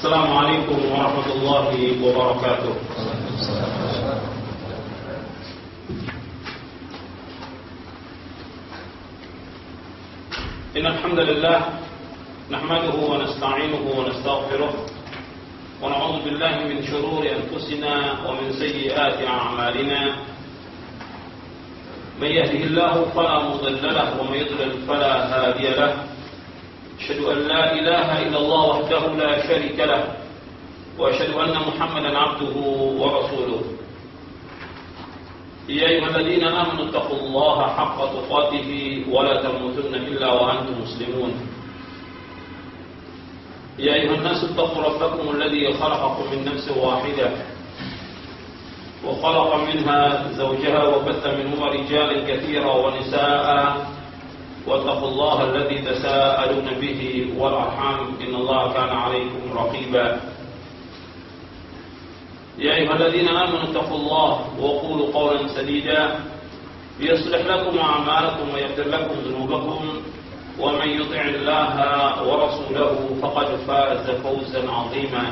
Assalamualaikum warahmatullahi wabarakatuh. Innal hamdalillah nahmaduhu wa nasta'inuhu wa nastaghfiruh wa na'udzu billahi min shururi anfusina wa min sayyiati a'malina. May yahdihillahu fala mudilla lahu wa may yudlil fala hadiya lahu. أشهد أن لا إله إلا الله وحده لا شريك له وأشهد أن محمدا عبده ورسوله يا أيها الذين آمنوا اتقوا الله حق تقاته ولا تموتن إلا وأنتم مسلمون يا أيها الناس اتقوا ربكم الذي خلقكم من نفس واحدة وخلق منها زوجها وبث منهما رجالا كثيرا ونساء واتقوا الله الذي تساءلون به والأرحام إن الله كان عليكم رقيبا يا أيها الذين آمنوا اتقوا الله وقولوا قولا سديدا يصلح لكم أعمالكم ويغفر لكم ذنوبكم ومن يطع الله ورسوله فقد فاز فوزا عظيما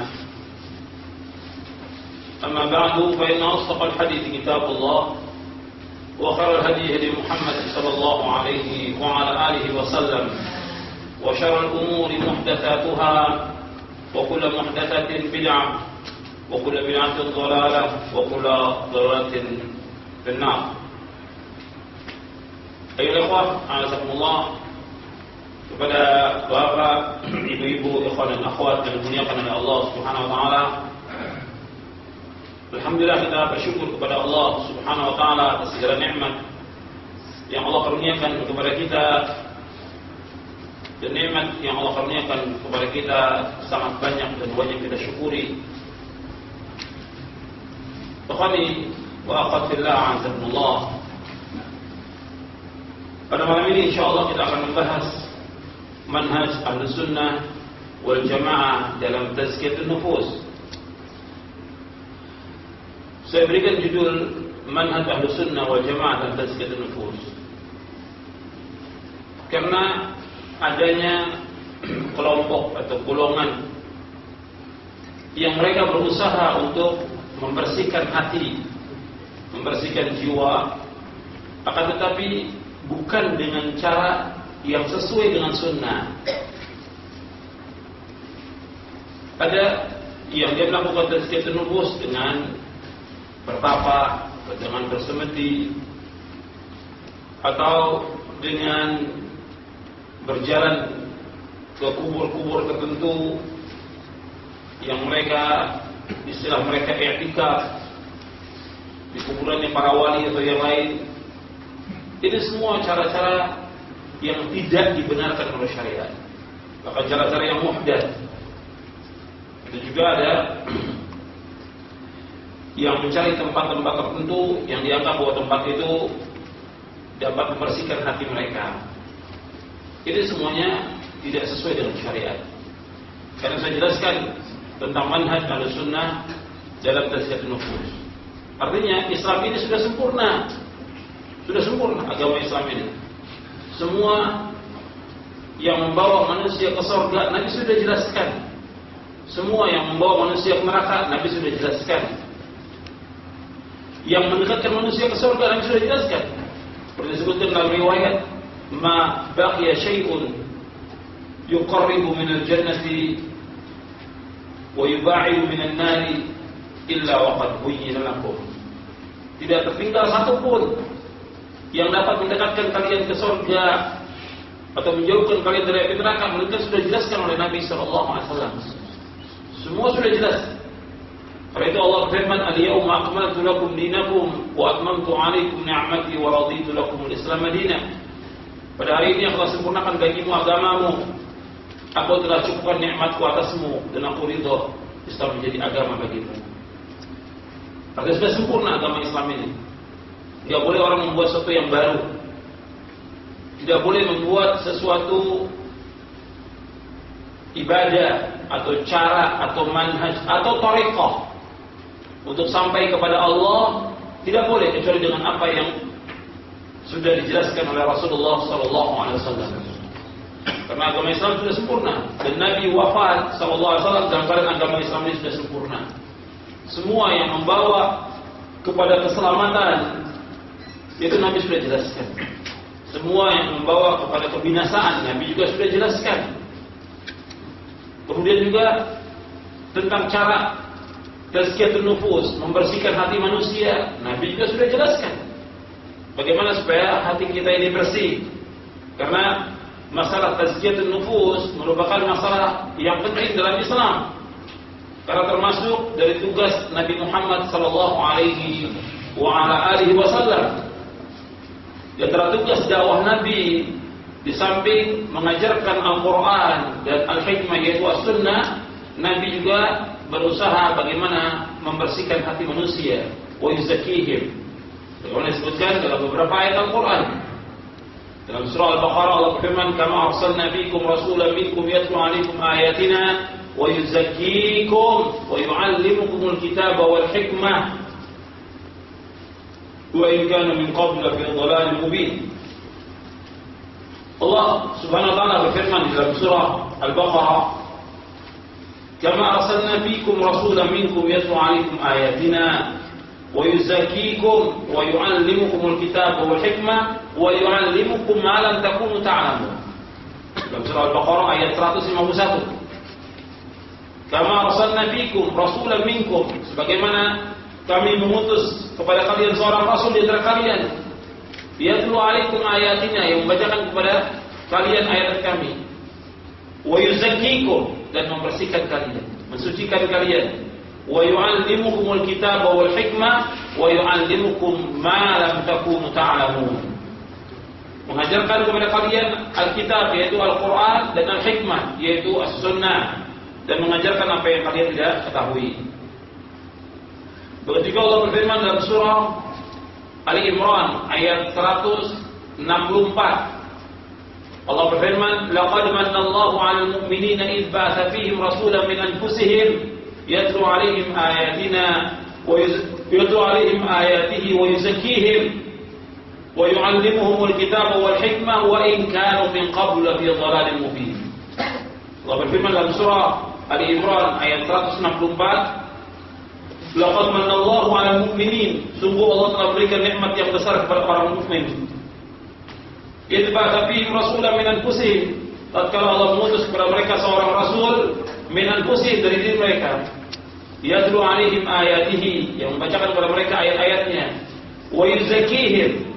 أما بعد فإن أصدق الحديث كتاب الله وخير الهدي هدي محمد صلى الله عليه وعلى آله وسلم وشر الأمور محدثاتها وكل محدثة بدعة وكل بدعة ضلالة وكل ضلالة في النار. أيها الأخوة أعزكم kepada bapak, ibu-ibu, ikhwan dan akhwat yang dimuliakan oleh Allah Subhanahu wa taala. Alhamdulillah, kita bersyukur kepada Allah Subhanahu wa taala atas segala nikmat yang Allah karuniakan kepada kita, dan nikmat yang Allah karuniakan kepada kita sangat banyak dan wajib kita syukuri. Ikhwani wa akhwati fillah, azakumullah. Pada malam ini insyaallah kita akan membahas manhaj Ahlus Sunnah wal Jamaah dalam tazkiyatun nufus. Saya berikan judul Manhaj Ahlus Sunnah wal Jamaah dan Tazkiyatun Nufus karena adanya kelompok atau golongan yang mereka berusaha untuk membersihkan hati, membersihkan jiwa, akan tetapi bukan dengan cara yang sesuai dengan sunnah. Ada yang dia melakukan Tazkiyatun Nufus dengan bertapa, dengan bersemedi, atau dengan berjalan ke kubur-kubur tertentu yang mereka, istilah mereka i'tikaf di kuburannya para wali atau yang lain. Ini semua cara-cara yang tidak dibenarkan oleh syariat, bahkan cara-cara yang muhdath. Itu juga ada yang mencari tempat-tempat tertentu yang dianggap bahwa tempat itu dapat membersihkan hati mereka. Ini semuanya tidak sesuai dengan syariat. Karena saya jelaskan tentang manhaj Ahlus Sunnah dalam tazkiyatun nufus. Artinya Islam ini sudah sempurna. Sudah sempurna agama Islam ini. Semua yang membawa manusia ke surga Nabi sudah jelaskan. Semua yang membawa manusia ke neraka Nabi sudah jelaskan. Yang mendekatkan manusia ke surga Nabi sudah jelaskan. Seperti disebutkan dalam riwayat, ma baqiya syai'un yuqarribu minal jannati wa yuba'idu minan nari illa waqad buyyina lakum. Tidak tertinggal satu pun yang dapat mendekatkan kalian ke surga atau menjauhkan kalian dari api neraka, melainkan sudah dijelaskan oleh Nabi sallallahu alaihi wasallam. Semua sudah jelas. Karena itu Allah berfirman, "Al-yawma akmaltu lakum dinakum wa atmamtu 'alaikum ni'mati wa raditu lakum al-Islam dinan." Pada hari ini aku telah sempurnakan bagimu agamamu. Aku telah cukupkan nikmatku atasmu dan aku ridha Islam menjadi agama bagimu. Artinya sudah sempurna agama Islam ini. Tidak boleh orang membuat sesuatu yang baru. Tidak boleh membuat sesuatu ibadah atau cara atau manhaj atau thariqah untuk sampai kepada Allah, tidak boleh kecuali dengan apa yang sudah dijelaskan oleh Rasulullah sallallahu alaihi wasallam. Karena agama Islam sudah sempurna dan Nabi wafat sallallahu alaihi wasallam dalam keadaan agama Islam ini sudah sempurna. Semua yang membawa kepada keselamatan itu Nabi sudah jelaskan. Semua yang membawa kepada kebinasaan Nabi juga sudah jelaskan. Kemudian juga tentang cara tazkiyatun nufus, membersihkan hati manusia, Nabi juga sudah jelaskan. Bagaimana supaya hati kita ini bersih? Karena masalah tazkiyatun nufus merupakan masalah yang penting dalam Islam. Karena termasuk dari tugas Nabi Muhammad sallallahu alaihi wasallam. Di antara tugas dakwah Nabi di samping mengajarkan Al-Qur'an dan Al-Hikmah yaitu As-Sunnah, Nabi juga berusaha bagaimana membersihkan hati manusia, wa yuzakkihim. Bagaimana disebutkan dalam beberapa ayat Al-Qur'an. Dalam surah Al-Baqarah Allah berfirman, "Kama arsalna bikum rasulan minkum yatlu 'alaikum ayatina wa yuzakkikum wa yu'allimukumul kitaba wal hikmah wa in kana min qablu lafi dhalalin mubin." Allah Subhanahu wa taala berfirman dalam surah Al-Baqarah, "Kama arsalna bikum rasulan minkum yatlu 'alaikum ayatina wa yuzakkikum wa yu'allimukumul kitaba wal hikmah wa yu'allimukum ma lam takunu ta'lamun." Dalam surah Al-Baqarah ayat 151. Kama arsalna bikum rasulan minkum, sebagaimana kami mengutus kepada kalian seorang rasul di antara kalian, yatlu 'alaikum ayatina, yang membacakan kepada kalian ayat kami, wa yuzakkikum, dan membersihkan kalian, mensucikan kalian, wa yu'allimukumul kitaba wal hikmah wa yu'allimukum ma lam takunu ta'lamun, mengajarkan kepada kalian Alkitab yaitu Al-Qur'an dan Al-Hikmah yaitu As-Sunnah, dan mengajarkan apa yang kalian tidak ketahui. Begitu juga Allah berfirman dalam surah Ali Imran ayat 164. Allah berfirman, "Laqad manna Allahu 'alal mu'minina idh ba'atha fihim rasulan min anfusihim yatlu 'alaihim ayatina wa yatlu 'alaihim ayatihi wa yuzakkihim wa yu'allimuhumul kitaba wal hikmah wa in kanu min qablu lafi dhalalin mubin." Allah berfirman dalam surah Ali Imran ayat 164, "Laqad manna Allahu 'alal mu'minin", sungguh Allah telah berikan nikmat yang besar kepada orang mukmin. "Idh ba'atha fihim rasulan min anfusihim", tatkala Allah mengutus kepada mereka seorang rasul min anfusihim, dari diri mereka, yatlu 'alaihim ayatihi, yang membacakan kepada mereka ayat-ayatnya, wa yuzakkihim,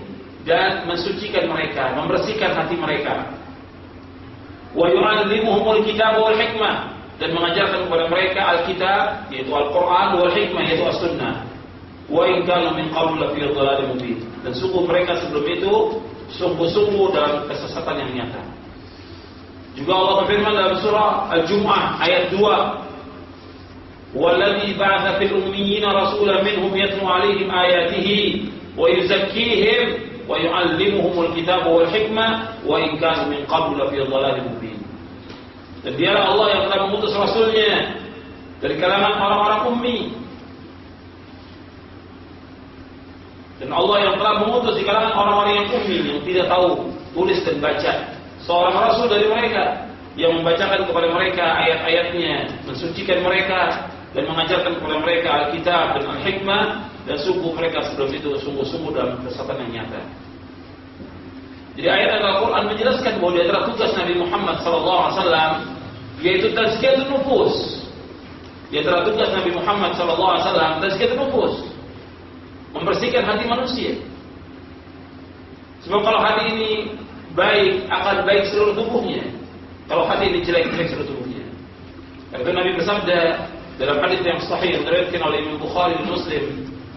dan mensucikan mereka, membersihkan hati mereka, wa yu'allimuhumul kitaba wal hikmah, dan mengajarkan kepada mereka Alkitab yaitu Al-Qur'an wal hikmah yaitu As-Sunnah, wa in kanu min qablu lafi dhalalin mubin, dan sungguh mereka sebelum itu sungguh-sungguh dalam kesesatan yang nyata. Juga Allah berfirman dalam surah Al-Jum'ah ayat 2, "Walladzi ba'atha fil ummiyina rasulan minhum yatlu 'alaihim ayatihi wa yuzakkihim wa yu'allimuhumul kitaba wal hikmah wa in kanu min qablu lafi dhalalin mubin." Dan dialah Allah yang telah mengutus rasulnya dari kalangan orang-orang ummi. Dan Allah yang telah mengutus di kalangan orang-orang yang ummi, yang tidak tahu tulis dan baca, seorang rasul dari mereka yang membacakan kepada mereka ayat-ayatnya, mensucikan mereka dan mengajarkan kepada mereka Alkitab dan Al-Hikmah, dan sungguh mereka sebelum itu sungguh-sungguh dalam kesesatan yang nyata. Jadi ayat Al-Quran menjelaskan bahwa di antara tugas Nabi Muhammad SAW yaitu tazkiyatun nufus. Di antara tugas Nabi Muhammad SAW tazkiyatun nufus, membersihkan hati manusia. Sebab kalau hati ini baik, akan baik seluruh tubuhnya. Kalau hati ini jelek, jelek seluruh tubuhnya. Karena Nabi bersabda dalam hadis yang sahih diriwayatkan oleh Imam Bukhari dan Muslim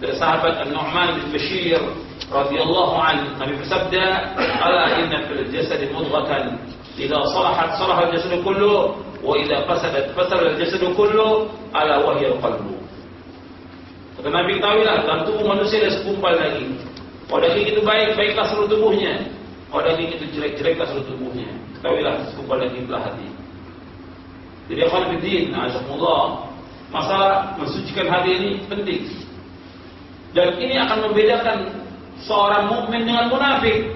dari sahabat An-Nu'man bin Bashir radhiyallahu anhu, Nabi bersabda, "Ala inna fil jasadi mudghatan, idza salahat salaha al-jasadu kullu, wa idza fasadat fasada al-jasadu kullu, ala wa hiya al-qalbu." Kata Nabi, ketahuilah dalam tubuh manusia ada segumpal daging. Kalau daging itu baik, baiklah seluruh tubuhnya. Kalau daging itu jelek, jeleklah seluruh tubuhnya. Ketahuilah segumpal daging itulah hati. Jadi akhwan fillah, azakumullah, masalah mensucikan hati ini penting. Dan ini akan membedakan seorang mukmin dengan munafik.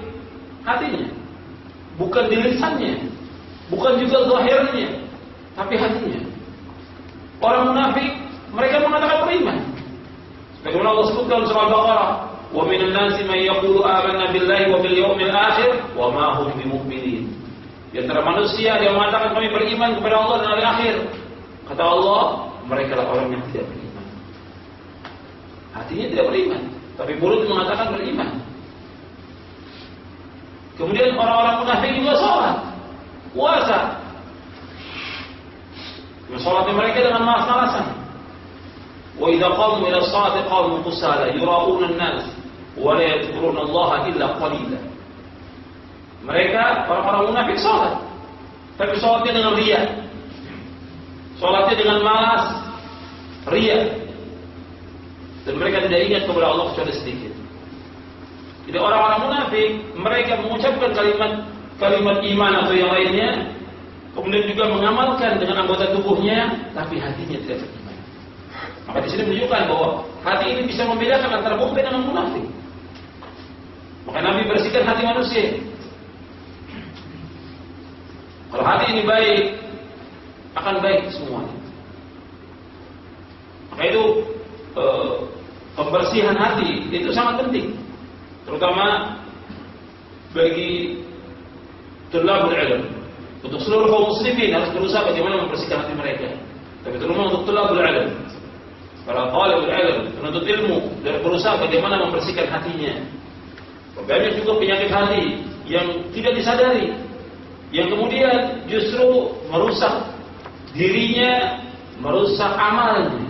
Hatinya, bukan di lisannya. bukan juga zahirnya, tapi hatinya. Orang munafik, mereka mengatakan beriman. Bagaimana Allah sebutkan surah Al-Baqarah, "Wa minan nasi man yaqulu amanna billahi wa bil yawmil akhir wa ma hum bimu'minin." Di antara manusia yang mengatakan kami beriman kepada Allah dan hari akhir. Kata Allah, mereka lah orang yang tidak beriman. Hatinya tidak beriman, tapi mulut mengatakan beriman. Kemudian orang-orang munafik juga sholat, puasa. Sholatnya mereka dengan malas-malasan. Wa idza qamu ila sholati qamu kusala yura'una an-nas wa la yadhkuruna Allah illa qalila. Mereka orang-orang munafik sholat, tapi sholatnya dengan riya. Sholatnya dengan malas, riya. Dan mereka tidak ingat kepada Allah kecuali sedikit. Jadi orang-orang munafik, mereka mengucapkan kalimat iman atau yang lainnya, kemudian juga mengamalkan dengan anggota tubuhnya, tapi hatinya tidak beriman. Maka di sini menunjukkan bahwa hati ini bisa membedakan antara mukmin dengan munafik. Maka Nabi bersihkan hati manusia. Kalau hati ini baik, akan baik semuanya. Maka itu pembersihan hati itu sangat penting, terutama bagi tulabul ilm. Untuk seluruh kaum muslimin harus berusaha bagaimana membersihkan hati mereka. Tapi terutama untuk tulabul ilm, para talibul ilm, penuntut ilmu, dan berusaha bagaimana membersihkan hatinya. Banyak juga penyakit hati yang tidak disadari, yang kemudian justru merusak dirinya, merusak amalnya,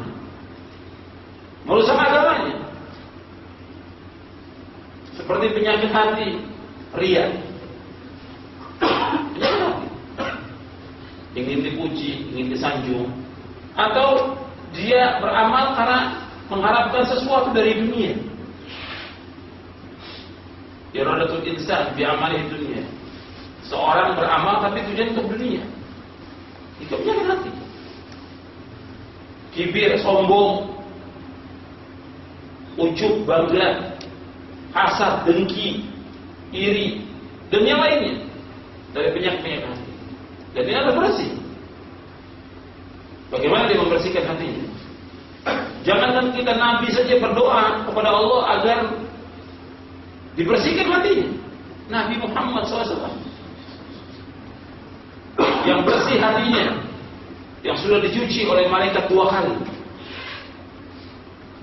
merusak agamanya. Seperti penyakit hati, riya. Penyakit hati. Ingin dipuji, ingin disanjung. Atau dia beramal karena mengharapkan sesuatu dari dunia. Iradatul insan bi'amalihi dunia. Seorang beramal tapi tujuan untuk dunia. Itu penyakit hati. Kibir, sombong, ujub, bangga, hasad, dengki, iri, dan yang lainnya dari penyakit hati. Dan ini harus bersih. Bagaimana dia membersihkan hatinya? Jangankan kita Nabi saja berdoa kepada Allah agar dibersihkan hatinya. Nabi Muhammad SAW yang bersih hatinya, yang sudah dicuci oleh malaikat 2 kali.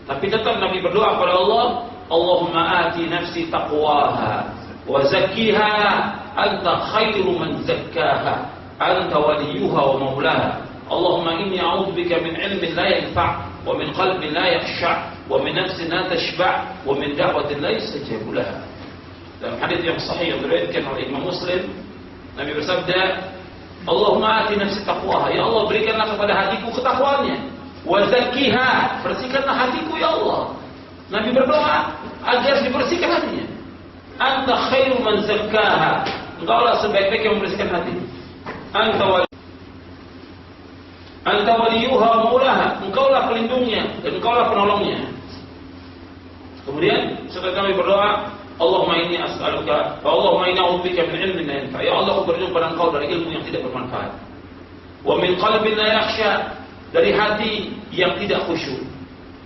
Tapi tetap Nabi berdoa kepada Allah, Allahumma ati nafsi taqwaha wa zakkiha anta khairu man zakkaha anta waliyuha wa maulaha. Allahumma inni a'udzubika min ilmin la yanfa' wa min qalbin la yakhsha' wa min nafsin la tashba' wa min da'watin la yustajabu laha. Dalam hadis yang sahih yang diriwayatkan oleh Imam Muslim, Nabi bersabda, Allahumma ati nafsi taqwaha, ya Allah berikanlah kepada hatiku ketakwaannya, wa zakkiha, bersihkanlah hatiku ya Allah. Nabi berdoa agar dibersihkan hatinya. Anta khairu man zakkaha, engkaulah sebaik-baik yang membersihkan hati. Anta waliyuha wa maulaha, engkaulah pelindungnya dan engkaulah penolongnya. Kemudian setelah kami berdoa, Allahumma inni as'aluka wa Allahumma inni a'udzubika min ilmin la yanfa'. Ya Allah, aku berlindung pada Engkau dari ilmu yang tidak bermanfaat. Wa min qalbin la yakhsha, dari hati yang tidak khusyuk.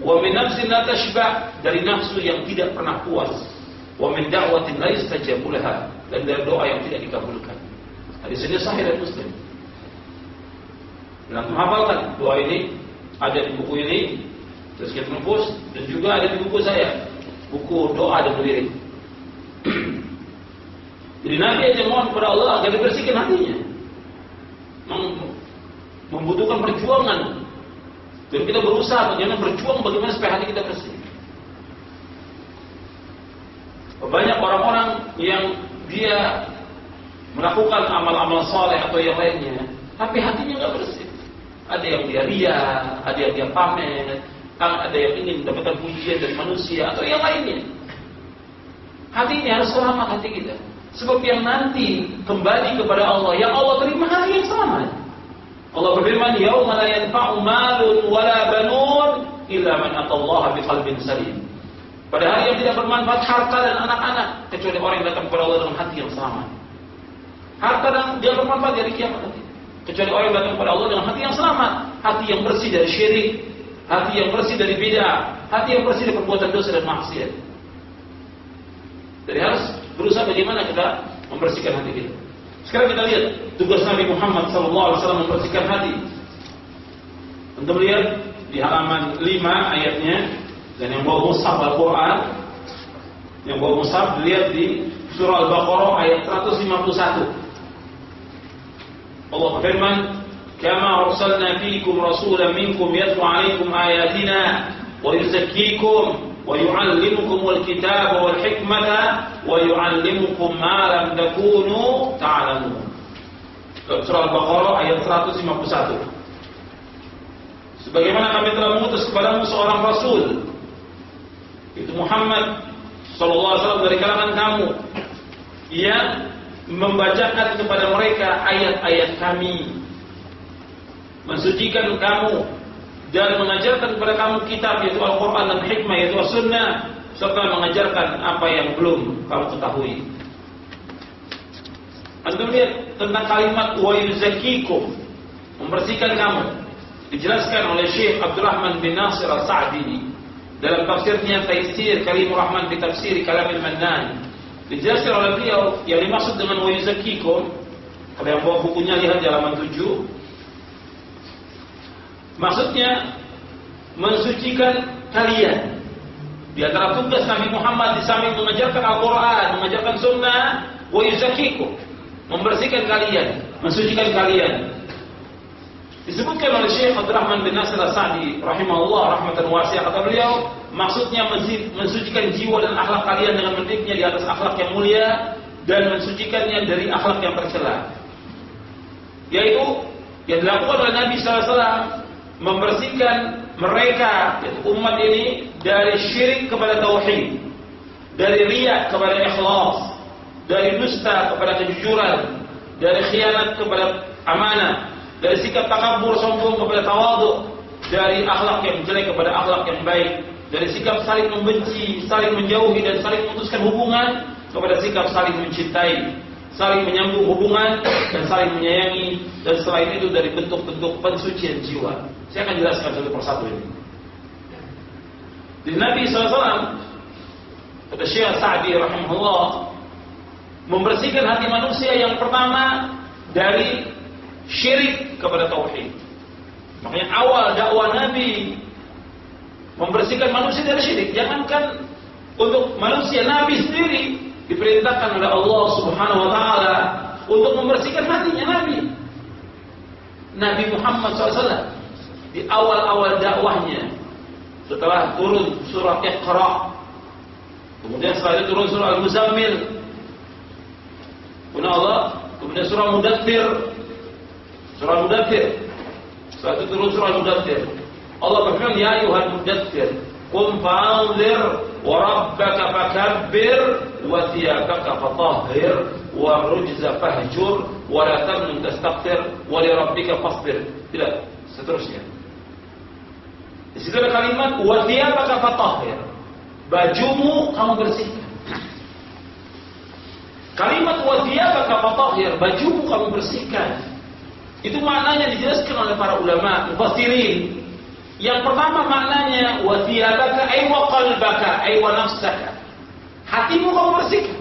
Wa min nafsin la tashba', dari nafsu yang tidak pernah puas. Wa min da'watin la yustajabu laha, dan dari doa yang tidak dikabulkan. Hadis ini sahih dan Muslim. Dan menghafalkan doa ini ada di buku ini, Tazkiyatun Nufus, dan juga ada di buku saya, buku doa dan lirik. Jadi Nabi aja mohon kepada Allah agar dibersihkan hatinya. Membutuhkan perjuangan. Dan kita berusaha bagaimana supaya hati kita bersih. Banyak orang-orang yang dia melakukan amal-amal saleh atau yang lainnya, tapi hatinya nggak bersih. Ada yang dia ria, ada yang dia pamer, ada yang ingin mendapatkan pujian dari manusia atau yang lainnya. Hati ini harus selamat hati kita. Sebab yang nanti kembali kepada Allah, yang Allah terima hari yang selamat. Allah berfirman, "Yauma la yanfa'u malun wala banun illa man atallaha biqalbin salim." Pada hari yang tidak bermanfaat harta dan anak-anak kecuali orang yang datang kepada Allah dengan hati yang selamat. harta dan dia bermanfaat dari kiamat nanti. Kecuali orang yang datang kepada Allah dengan hati yang selamat, hati yang bersih dari syirik, hati yang bersih dari bid'ah, hati yang bersih dari perbuatan dosa dan maksiat. Jadi harus berusaha bagaimana kita membersihkan hati kita. Sekarang kita lihat tugas Nabi Muhammad SAW membersihkan hati. Untuk melihat di halaman 5 ayatnya, dan yang bawa mushaf Al-Quran, yang bawa mushaf dilihat di surah Al-Baqarah ayat 151. Allah berfirman, "Kama arsalna fiikum rasulan minkum yatlu 'alaikum ayatina wa yuzakkikum wa yu'allimukumul kitaba wal hikmata wa yu'allimukum ma lam takunu ta'lamun." Surah Al-Baqarah ayat 151. Sebagaimana kami telah mengutus kepadamu seorang rasul, itu Muhammad sallallahu alaihi wasallam dari kalangan kamu, yang membacakan kepada mereka ayat-ayat kami, mensucikan kamu dan mengajarkan kepada kamu kitab yaitu Al-Quran dan hikmah yaitu As-Sunnah, serta mengajarkan apa yang belum kamu ketahui. Anda lihat tentang kalimat wa yuzakkikum, membersihkan kamu, dijelaskan oleh Syekh Abdurrahman bin Nasir As-Sa'di dalam tafsirnya Taisir Kalimur Rahman fi Tafsir Kalamil Mannan. Dijelaskan oleh beliau yang dimaksud dengan wa yuzakkikum, kalau yang bawa bukunya lihat di halaman 7, maksudnya mensucikan kalian. Di antara tugas Nabi Muhammad di samping mengajarkan Al-Quran, mengajarkan Sunnah, wa yuzakkikum, membersihkan kalian, mensucikan kalian. Disebutkan oleh Syekh Abdurrahman bin Nasir As-Sa'di rahimahullah rahmatan wasi'ah, kata beliau, maksudnya mensucikan jiwa dan akhlak kalian dengan mendidiknya di atas akhlak yang mulia dan mensucikannya dari akhlak yang tercela. Yaitu yang dilakukan oleh Nabi SAW, membersihkan mereka, yaitu umat ini, dari syirik kepada tauhid, dari riya kepada ikhlas, dari dusta kepada kejujuran, dari khianat kepada amanah, dari sikap takabur sombong kepada tawadhu, dari akhlak yang jelek kepada akhlak yang baik, dari sikap saling membenci, saling menjauhi dan saling memutuskan hubungan kepada sikap saling mencintai, saling menyambung hubungan dan saling menyayangi, dan selain itu dari bentuk-bentuk pensucian jiwa. Saya akan jelaskan satu persatu ini. Di Nabi SAW, kata Syekh Sa'di rahimahullah, membersihkan hati manusia yang pertama dari syirik kepada tauhid. Makanya awal dakwah Nabi membersihkan manusia dari syirik. Jangankan untuk manusia, Nabi sendiri diperintahkan oleh Allah Subhanahu wa taala untuk membersihkan hatinya Nabi. Nabi Muhammad SAW di awal-awal dakwahnya, setelah turun surah Iqra, kemudian setelah itu turun surah Al-Muzammil, kemudian surah Mudaththir, setelah itu turun surah Mudaththir. Allah berfirman, ya ayyuhal mudaththir qum fa'anzir wa rabbaka fakabbir wa thiyabaka fatahhir wa rujza fahjur wa la tamnun tastakthir wa li rabbika fasbir. Tidak, seterusnya. Di situ ada kalimat wa thiyabaka fatahhir, bajumu kamu bersihkan. Kalimat wa thiyabaka fatahhir, bajumu kamu bersihkan, itu maknanya dijelaskan oleh para ulama mufassirin. Yang pertama maknanya wa thiyabaka ay wa qalbaka ay wa nafsaka, hatimu kamu bersihkan.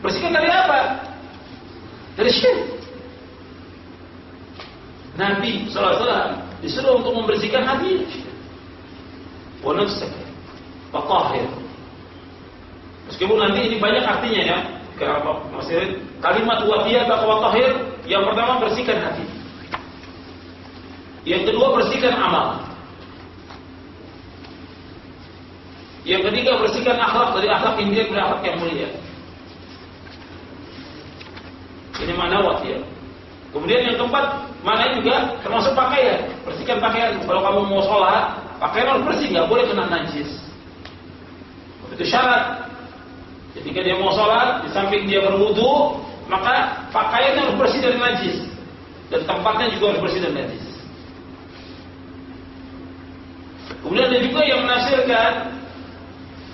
Bersihkan dari apa? Dari syirik. Nabi SAW disuruh untuk membersihkan hati. Wa nafsaka fatahhir. Meskipun nanti ini banyak artinya ya. Maksudnya kalimat wa thiyabaka fatahhir, yang pertama bersihkan hati, yang kedua bersihkan amal, yang ketiga bersihkan akhlak dari akhlak yang jelek dari akhlak yang mulia. Ini makna wa thiyab. Kemudian yang keempat maknanya juga termasuk pakaian, bersihkan pakaian. Kalau kamu mau sholat, pakaian harus bersih, nggak boleh kena najis. Itu syarat. Ketika dia mau sholat, di samping dia berwudu, maka pakaiannya harus bersih dari najis, dan tempatnya juga harus bersih dari najis. Kemudian ada juga yang menafsirkan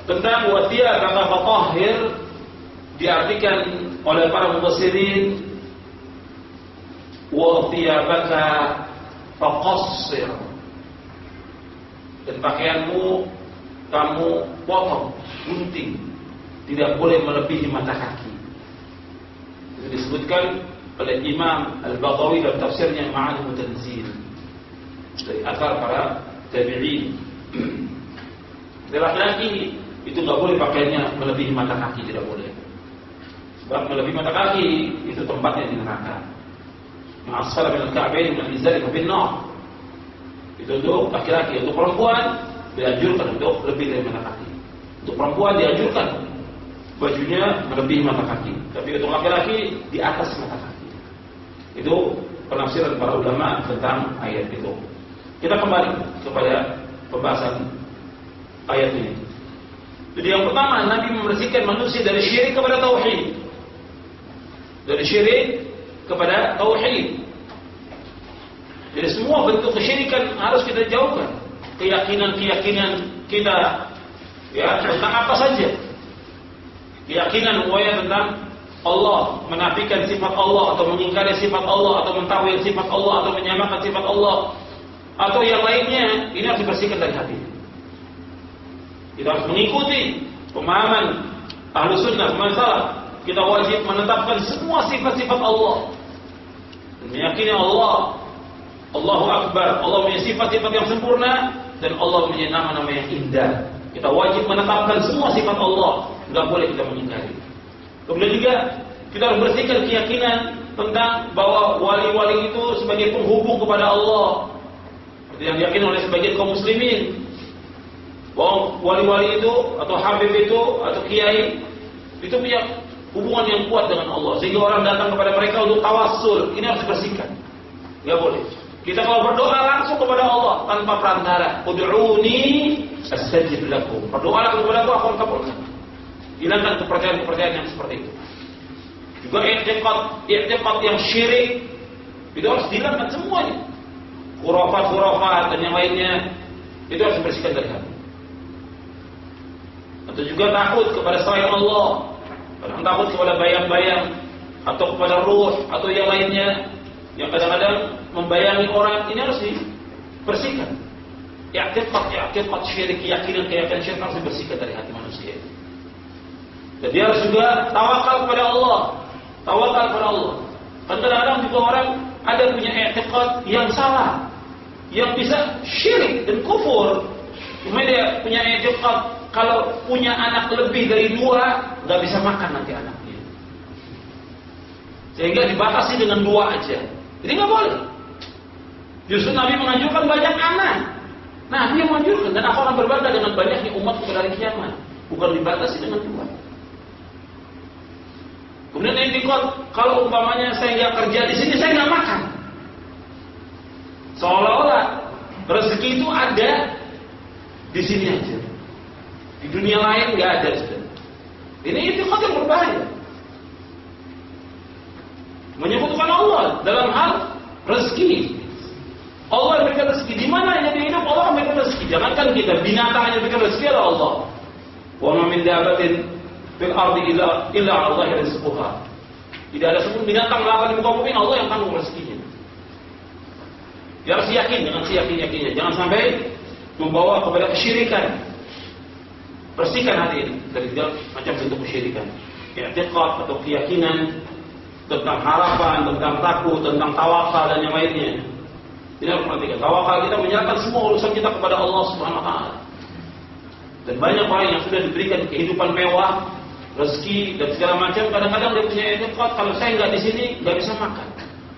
tentang wa thiyabaka fatahhir, diartikan oleh para mufassirin, wa thiyabaka faqassir, dan pakaianmu kamu potong, gunting, tidak boleh melebihi mata kaki. Itu disebutkan oleh Imam Al-Baghawi dalam tafsirnya Ma'alimut Tanzil dari akar para tabi'in. Laki-laki itu nggak boleh pakaiannya melebihi mata kaki, tidak boleh. Sebab melebihi mata kaki itu tempatnya di neraka. Ma'asfala min al-ka'bayn min al-izari fa bin-nar. Itu untuk laki-laki. Untuk perempuan dianjurkan untuk lebih dari mata kaki. Untuk perempuan dianjurkan bajunya melebihi mata kaki. Tapi untuk laki-laki di atas mata kaki. Itu penafsiran para ulama tentang ayat itu. Kita kembali kepada pembahasan ayat ini. Jadi yang pertama, Nabi membersihkan manusia dari syirik kepada tauhid. Dari syirik kepada tauhid. Jadi semua bentuk kesyirikan harus kita jauhkan. Keyakinan-keyakinan kita ya tentang apa saja. Keyakinan tentang Allah, menafikan sifat Allah atau mengingkari sifat Allah atau mentawil sifat Allah atau menyamakan sifat Allah atau yang lainnya, ini harus dibersihkan dari hati. Kita harus mengikuti pemahaman Ahlus Sunnah wal Jamaah. Kita wajib menetapkan semua sifat-sifat Allah dan meyakini Allah, Allahu Akbar, Allah punya sifat-sifat yang sempurna dan Allah punya nama-nama yang indah. Kita wajib menetapkan semua sifat Allah, nggak boleh kita mengingkari. Kemudian juga kita harus bersihkan keyakinan tentang bahwa wali-wali itu sebagai penghubung kepada Allah, seperti yang diyakini oleh sebagian kaum muslimin, bahwa wali-wali itu atau habib itu atau kiai itu punya hubungan yang kuat dengan Allah, sehingga orang datang kepada mereka untuk tawassul. Ini harus dibersihkan, nggak boleh. Kita kalau berdoa langsung kepada Allah tanpa perantara, ud'uni astajib lakum, berdoalah kepada aku akan kabulkan. Hilangkan kepercayaan-kepercayaan yang seperti itu. Juga i'tiqad yang syirik itu harus dihilangkan semuanya. Khurafat dan yang lainnya itu harus dibersihkan dari hati. Atau juga takut kepada selain Allah, takut kepada bayang-bayang atau kepada ruh atau yang lainnya yang kadang-kadang membayangi orang, ini harus dibersihkan. I'tiqad syirik, keyakinan syirik harus dibersihkan dari hati manusia. Dan dia harus juga tawakal kepada Allah. Tawakal kepada Allah. Kan kadang-kadang juga orang ada punya i'tiqad yang salah, yang bisa syirik dan kufur. Cuma dia punya i'tiqad kalau punya anak lebih dari 2 nggak bisa makan nanti anaknya, sehingga dibatasi dengan 2 aja. Jadi nggak boleh. Justru Nabi menganjurkan banyak anak. Nabi yang menganjurkan, dan aku akan berbangga dengan banyaknya umat pada hari kiamat, bukan dibatasi dengan 2. Kemudian i'tiqad kalau umpamanya saya nggak kerja di sini, saya nggak makan. Seolah-olah rezeki itu ada di sini aja. Di dunia lain nggak ada. Ini i'tiqad yang berbahaya. Menyebutkan Allah dalam hal rezeki. Allah yang memberikan rezeki. Di mana yang hidup Allah yang memberikan rezeki. Jangankan kita, binatang yang memberikan rezeki adalah Allah. Wa ma min dabbatin fil ardi illa Allah rizquha. Tidak ada satu binatang melata di muka bumi, Allah yang tanggung rezekinya. Dia harus yakin dengan seyakin-yakinnya. Jangan sampai membawa kepada kesyirikan. Bersihkan hati ini dari segala macam bentuk kesyirikan. I'tiqad atau keyakinan tentang harapan, tentang takut, tentang tawakal dan yang lainnya. Ini harus perhatikan. Tawakal kita menyerahkan semua urusan kita kepada Allah Subhanahu wa taala. Dan banyak orang yang sudah diberikan kehidupan mewah, rezeki dan segala macam, kadang-kadang dia punya i'tiqad, kalau saya nggak di sini nggak bisa makan.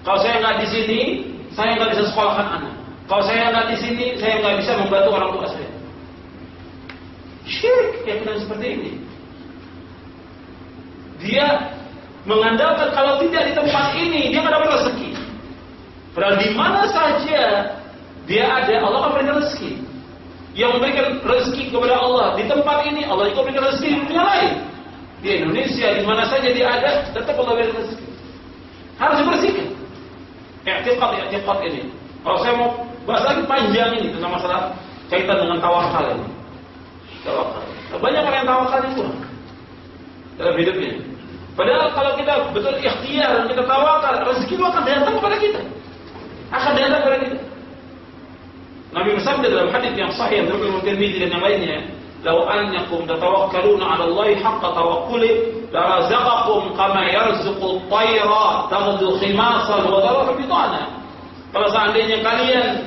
Kalau saya nggak di sini, saya nggak bisa sekolahkan anak. Kalau saya nggak di sini, saya nggak bisa membantu orang tua saya. Syirik keyakinan seperti ini. Dia mengandalkan kalau tidak di tempat ini dia nggak dapat rezeki. Padahal di mana saja dia ada, Allah akan memberikan rezeki. Yang memberikan rezeki kepada Allah di tempat ini, Allah juga memberikan rezeki di dunia lain. Di Indonesia, di mana saja dia ada, tetap Allah memberikan rezeki. Harus dibersihkan. I'tiqad ini. Kalau saya mau bahas lagi panjang ini tentang masalah kaitan dengan tawakal ini. Tawakal. Banyak orang yang tawakal itu dalam hidupnya. Padahal kalau kita betul ikhtiar dan kita tawakal, rezeki itu akan datang kepada kita. Akan datang kepada kita. Nabi bersabda dalam hadis yang sahih yang diriwayatkan Imam Tirmidzi dan yang lainnya, "Law annakum tatawakkaluna 'ala Allahi haqqa tawakkuli, la razaqakum kama yarzuqu at-tayra taghdu khimasan wa tarahu bitana." Kalau seandainya kalian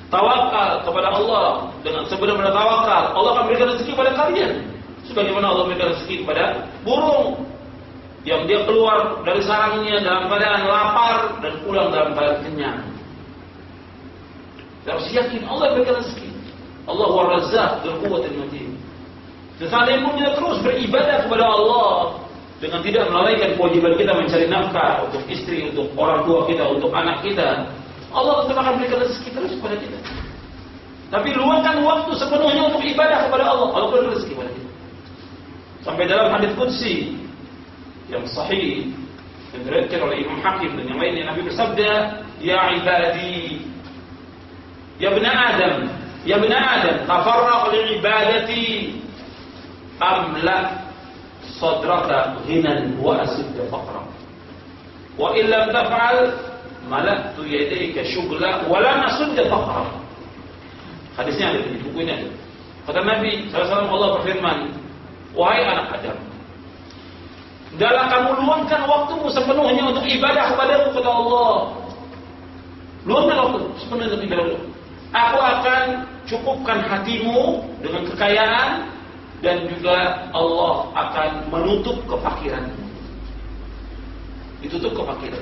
tawakal kepada Allah dengan sebenar-benar tawakal, Allah akan berikan rezeki pada kalian. Sebagaimana Allah berikan rezeki kepada burung yang dia keluar dari sarangnya dalam keadaan lapar dan pulang dalam keadaan kenyang. Harus yakin Allah berikan rezeki. Allah Ar-Razzaq dzul quwwatil matin. Seandainya pun kita terus beribadah kepada Allah dengan tidak melalaikan kewajiban kita mencari nafkah untuk istri, untuk orang tua kita, untuk anak kita, Allah tetap akan berikan rezeki terus kepada kita. Tapi luangkan waktu sepenuhnya untuk ibadah kepada Allah, Allah berikan rezeki kepada kita. Sampai dalam hadis qudsi yang sahih yang diriwayatkan oleh Imam Hakim dan yang lainnya, Nabi bersabda, "Ya ibadi, ya bani Adam, ya bani Adam, tafarraq li ibadati amla sadraka ghinan wa asudda faqra. Wa in lam taf'al malaktu yadayka syughla wa lam asudda faqra." Hadisnya ada di buku ini. Kata Nabi SAW, Allah berfirman, "Wahai anak Adam, hendaklah kamu luangkan waktumu sepenuhnya untuk ibadah kepadaku," kata Allah. Luangkan waktu sepenuhnya untuk ibadah. Aku akan cukupkan hatimu dengan kekayaan dan juga Allah akan menutup kefakiranmu. Ditutup kefakiran.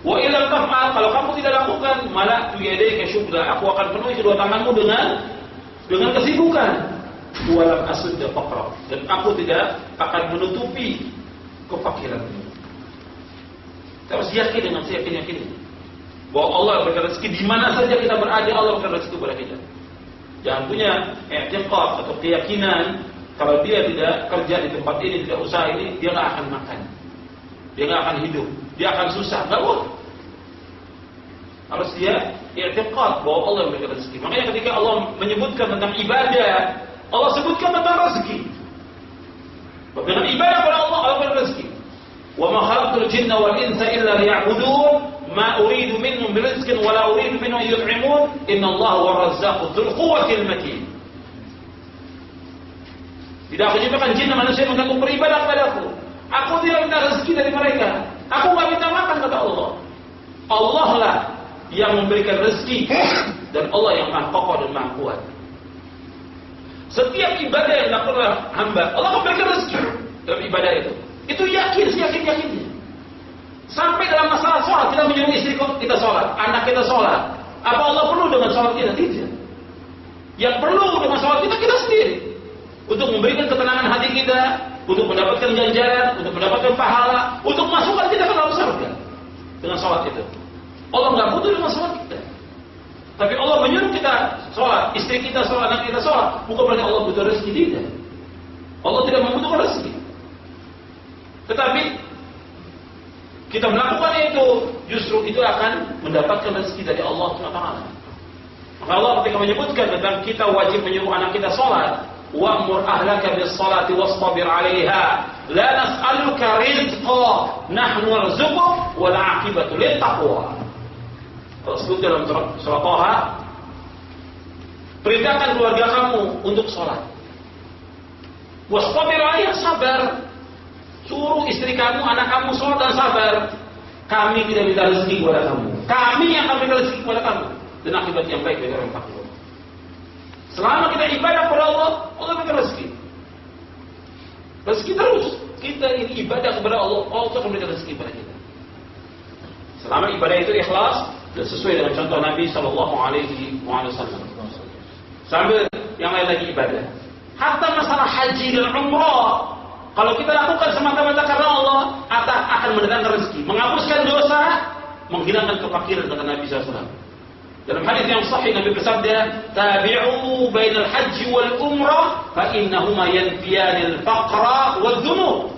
Wa illam taf'al, kalau kamu tidak lakukan, malah tuyadayka syughla, aku akan penuhi kedua tanganmu dengan kesibukan. Walam asudda faqra, dan aku tidak akan menutupi kefakiranmu. Kita harus yakin dengan seyakin-yakin bahwa Allah berikan rezeki di mana saja kita berada, Allah berikan rezeki kepada kita. Jangan punya i'tiqad atau keyakinan kalau dia tidak kerja di tempat ini, tidak usaha ini, dia nggak akan makan, dia nggak akan hidup, dia akan susah. Nggak boleh. Harus dia i'tiqad bahwa Allah berikan rezeki. Makanya ketika Allah menyebutkan tentang ibadah, Allah sebutkan tentang rezeki. Dengan ibadah kepada Allah, Allah berikan rezeki. Wa ma khalaqtul jinna wal insa illa liya'budun, ma uridu minhum min rizqin wa la uridu minhum an yut'imun, innallaha huwar razzaqu dzul quwwatil matin. Tidak aku ciptakan jin dan manusia untuk beribadah kepadaku. Aku tidak minta rezeki dari mereka. Aku enggak minta makan, kata Allah. Allah lah yang memberikan rezeki dan Allah yang Maha Kokoh dan Maha Kuat. Setiap ibadah yang dilakukan oleh hamba, Allah akan berikan rezeki dalam ibadah itu. Itu yakin, yakin-yakinnya. Sampai dalam masalah sholat, kita menyuruh istri kita sholat, anak kita sholat. Apa Allah perlu dengan sholat kita? Tidak. Yang perlu dengan sholat kita sendiri. Untuk memberikan ketenangan hati kita, untuk mendapatkan ganjaran, untuk mendapatkan pahala, untuk masukkan kita ke dalam surga dengan sholat itu. Allah nggak butuh dengan sholat kita. Tapi Allah menyuruh kita sholat, istri kita sholat, anak kita sholat. Bukan berarti Allah butuh rezeki, tidak. Allah tidak membutuhkan rezeki. Tetapi kita melakukan itu, justru itu akan mendapatkan rezeki dari Allah SWT. Maka Allah ketika menyebutkan tentang kita wajib menyuruh anak kita sholat, wa'mur ahlaka bis-sholati wastabir 'alaiha, la nas'aluka rizqa, nahnu narzuquk, wal 'aqibatu lit-taqwa. Allah sebut dalam surah Thaha, perintahkan keluarga kamu untuk sholat. Wastabir 'alaiha, sabar. Suruh istri kamu, anak kamu sholat dan sabar. Kami tidak minta rezeki kepada kamu. Kami yang akan berikan rezeki kepada kamu. Dan akibat yang baik bagi orang takwa. Selama kita ibadah kepada Allah, Allah berikan rezeki. Rezeki terus. Kita ini ibadah kepada Allah, Allah akan berikan rezeki kepada kita. Selama ibadah itu ikhlas dan sesuai dengan contoh Nabi SAW. Sambil yang lain lagi ibadah. Hatta masalah haji dan umrah, kalau kita lakukan semata-mata karena Allah, akan mendatangkan rezeki, menghapuskan dosa, menghilangkan kefakiran, kata Nabi SAW. Dalam hadis yang sahih Nabi bersabda, "Tabi'u bainal haji wal umrah, fa innahuma yanfiyanil faqra wal dzunub."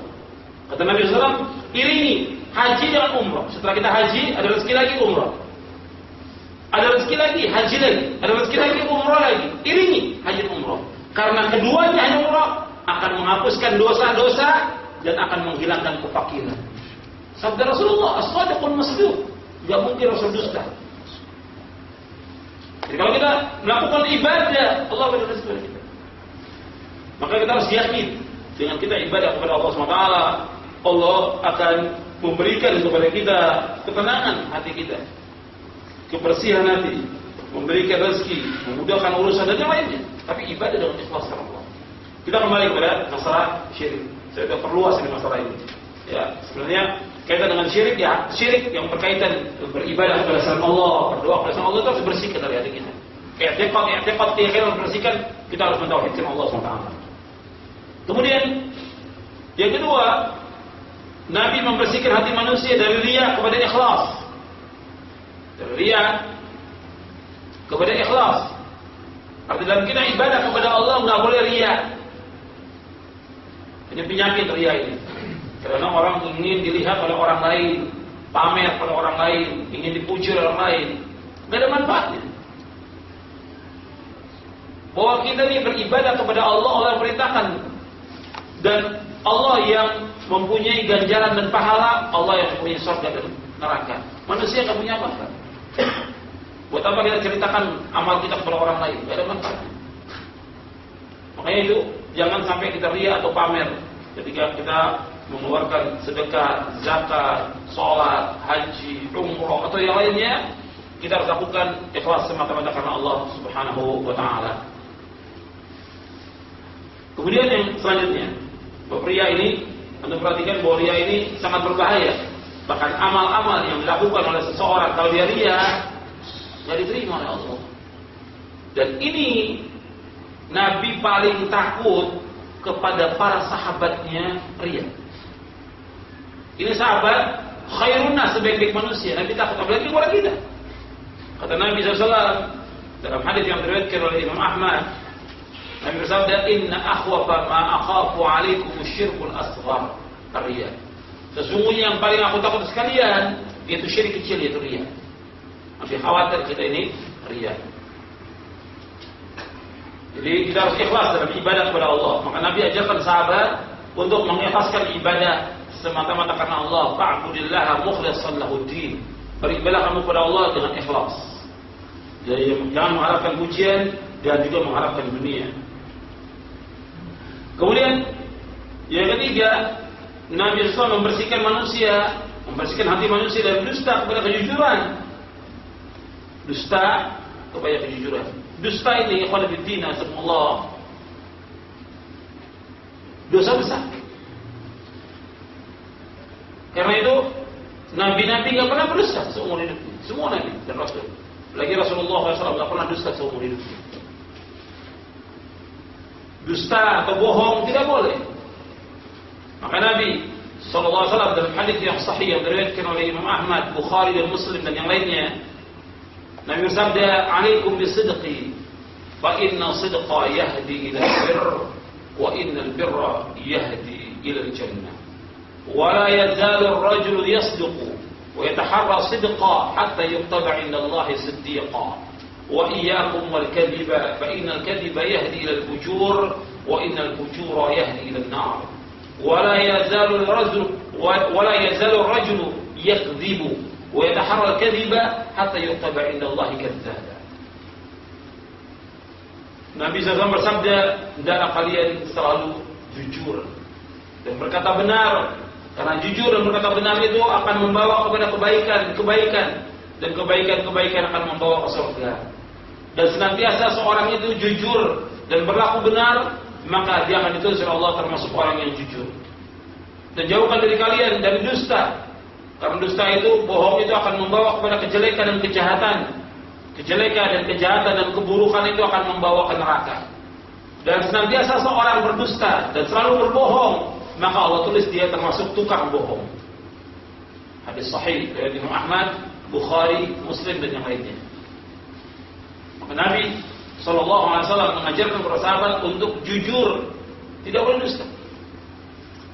Kata Nabi SAW, iringi haji dengan umrah. Setelah kita haji, ada rezeki lagi umrah. Ada rezeki lagi, haji lagi. Ada rezeki lagi, umrah lagi. Iringi haji dan umrah. Karena keduanya hanya umrah akan menghapuskan dosa-dosa dan akan menghilangkan kefakiran. Sabda Rasulullah, as-sadiqul masduq, enggak mungkin Rasul dusta. Jadi kalau kita melakukan ibadah, Allah akan rezeki kepada kita. Maka kita harus yakin dengan kita ibadah kepada Allah SWT, Allah akan memberikan kepada kita ketenangan hati kita, kebersihan hati, memberikan rezeki, memudahkan urusan dan yang lainnya. Tapi ibadah dengan ikhlas karena Allah. Kita kembali kepada masalah syirik. Saya sudah perluas ini masalah ini. Ya, sebenarnya kaitan dengan syirik, ya syirik yang berkaitan beribadah kepada selain Allah, berdoa kepada selain Allah itu harus bersihkan dari hati kita. I'tiqad keyakinan bersihkan, kita harus mentauhidkan Allah SWT. Kemudian yang kedua, Nabi membersihkan hati manusia dari riya kepada ikhlas. Dari riya kepada ikhlas. Arti dalam kita ibadah kepada Allah nggak boleh riya. Ini penyakit riya ini. Karena orang ingin dilihat oleh orang lain, pamer pada orang lain, ingin dipuji oleh orang lain, nggak ada manfaatnya. Bahwa kita ini beribadah kepada Allah, Allah perintahkan, dan Allah yang mempunyai ganjaran dan pahala, Allah yang mempunyai surga dan neraka. Manusia nggak punya apa-apa. Buat apa kita ceritakan amal kita kepada orang lain? Nggak ada manfaat. Makanya itu jangan sampai kita riya atau pamer ketika kita mengeluarkan sedekah, zakat, sholat, haji, umroh atau yang lainnya. Kita harus lakukan ikhlas semata-mata karena Allah Subhanahu wa Ta'ala. Kemudian yang selanjutnya, bahwa riya ini, Anda perhatikan bahwa riya ini sangat berbahaya. Bahkan amal-amal yang dilakukan oleh seseorang kalau dia riya, nggak diterima oleh Allah. Dan ini Nabi paling takut kepada para sahabatnya riya. Ini sahabat khairun nas, sebaik-baik manusia. Nabi takut, apalagi kepada kita. Kata Nabi SAW dalam hadis yang diriwayatkan oleh Imam Ahmad, Nabi bersabda, "Inna akhwafa ma akhafu 'alaikum asy-syirkul asghar." Riya. Sesungguhnya yang paling aku takut sekalian yaitu syirik kecil, yaitu riya. Nabi khawatir kita ini riya. Jadi kita harus ikhlas dalam ibadah kepada Allah. Maka Nabi ajarkan sahabat untuk mengikhlaskan ibadah semata-mata karena Allah. Fa'budillaha mukhlishan lahud-din. Beribadah kamu kepada Allah dengan ikhlas. Jadi jangan mengharapkan pujian dan juga mengharapkan dunia. Kemudian yang ketiga, Nabi SAW membersihkan manusia, membersihkan hati manusia dari dusta kepada kejujuran. Dusta kepada kejujuran. Dusta ini ikhwan fillah Allah, dosa besar. Karena itu Nabi-Nabi nggak pernah berdusta seumur hidup. Semua Nabi dan Rasul. Lagi Rasulullah SAW nggak pernah dusta seumur hidup. Dusta atau bohong tidak boleh. Maka Nabi SAW dalam hadis yang sahih yang diriwayatkan oleh Imam Ahmad, Bukhari dan Muslim dan yang lainnya, Nabi bersabda, "Alaikum bisidqi, fa inna sidqa yahdi ila al-birr, wa inna al-birra yahdi ila al-jannah. Wa la yazalu ar-rajulu yasduqu wa yataharra sidqa hatta yuktaba 'inda Allah siddiqa. Wa iyyakum wal kadhiba, fa inna al-kadhiba yahdi ila al-fujur, wa inna al-fujura yahdi ila an-nar. Wa la yazalu ar-rajulu yakdhibu wa yataharra al-kadhiba hatta yuktaba 'inda Allah kadzdzaba." Nabi SAW bersabda, hendaklah kalian selalu jujur dan berkata benar, karena jujur dan berkata benar itu akan membawa kepada kebaikan dan kebaikan akan membawa ke surga. Dan senantiasa seorang itu jujur dan berlaku benar, maka dia akan ditulis oleh Allah termasuk orang yang jujur. Dan jauhkan dari kalian dari dusta, karena dusta itu, bohong itu akan membawa kepada kejelekan dan kejahatan. Kejelekan dan kejahatan dan keburukan itu akan membawa ke neraka. Dan senantiasa seorang berdusta dan selalu berbohong, maka Allah tulis dia termasuk tukang bohong. Hadis sahih dari Imam Ahmad, Bukhari, Muslim dan yang lainnya. Maka Nabi SAW mengajarkan para sahabat untuk jujur, tidak boleh dusta.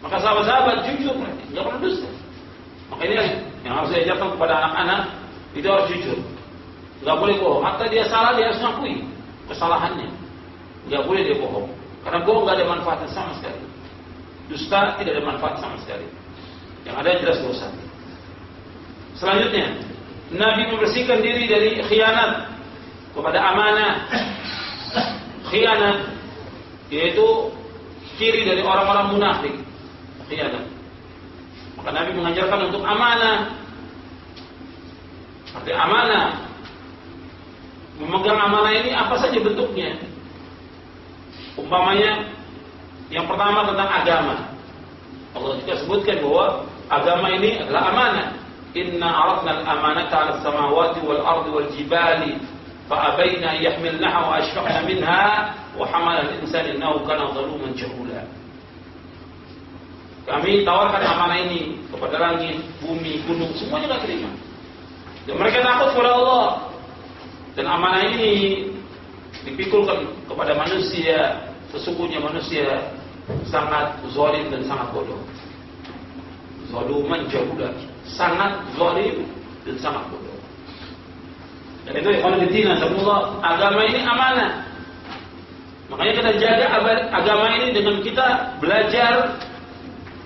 Maka sahabat-sahabat jujur, tidak boleh dusta. Maka ini yang harus diajarkan kepada anak-anak, itu harus jujur. Nggak boleh bohong. Hatta dia salah, dia harus mengakui kesalahannya. Nggak boleh dia bohong. Karena bohong nggak ada manfaatnya sama sekali. dusta tidak ada manfaat sama sekali. Yang ada jelas dosa. Selanjutnya, Nabi membersihkan diri dari khianat kepada amanah. Khianat yaitu ciri dari orang-orang munafik. Khianat. Maka Nabi mengajarkan untuk amanah. Arti amanah, memegang amanah ini apa saja bentuknya. Umpamanya, yang pertama tentang agama. Allah juga sebutkan bahwa agama ini adalah amanah. Inna aradna al-amanata 'ala as-samawati wal ardi wal jibali fa abayna yahmilnaha wa ashfaqna minha wa hamala al-insanu innahu kana zaluman jahula. Kami tawarkan amanah ini kepada langit, bumi, gunung, semuanya enggak terima. Dan mereka takut kepada Allah. Dan amanah ini dipikulkan kepada manusia. Sesungguhnya manusia sangat zalim dan sangat bodoh. Zaluman jahula, sangat zalim dan sangat bodoh. Dan itu kalau ditina semua agama ini amanah. Makanya kita jaga agama ini dengan kita belajar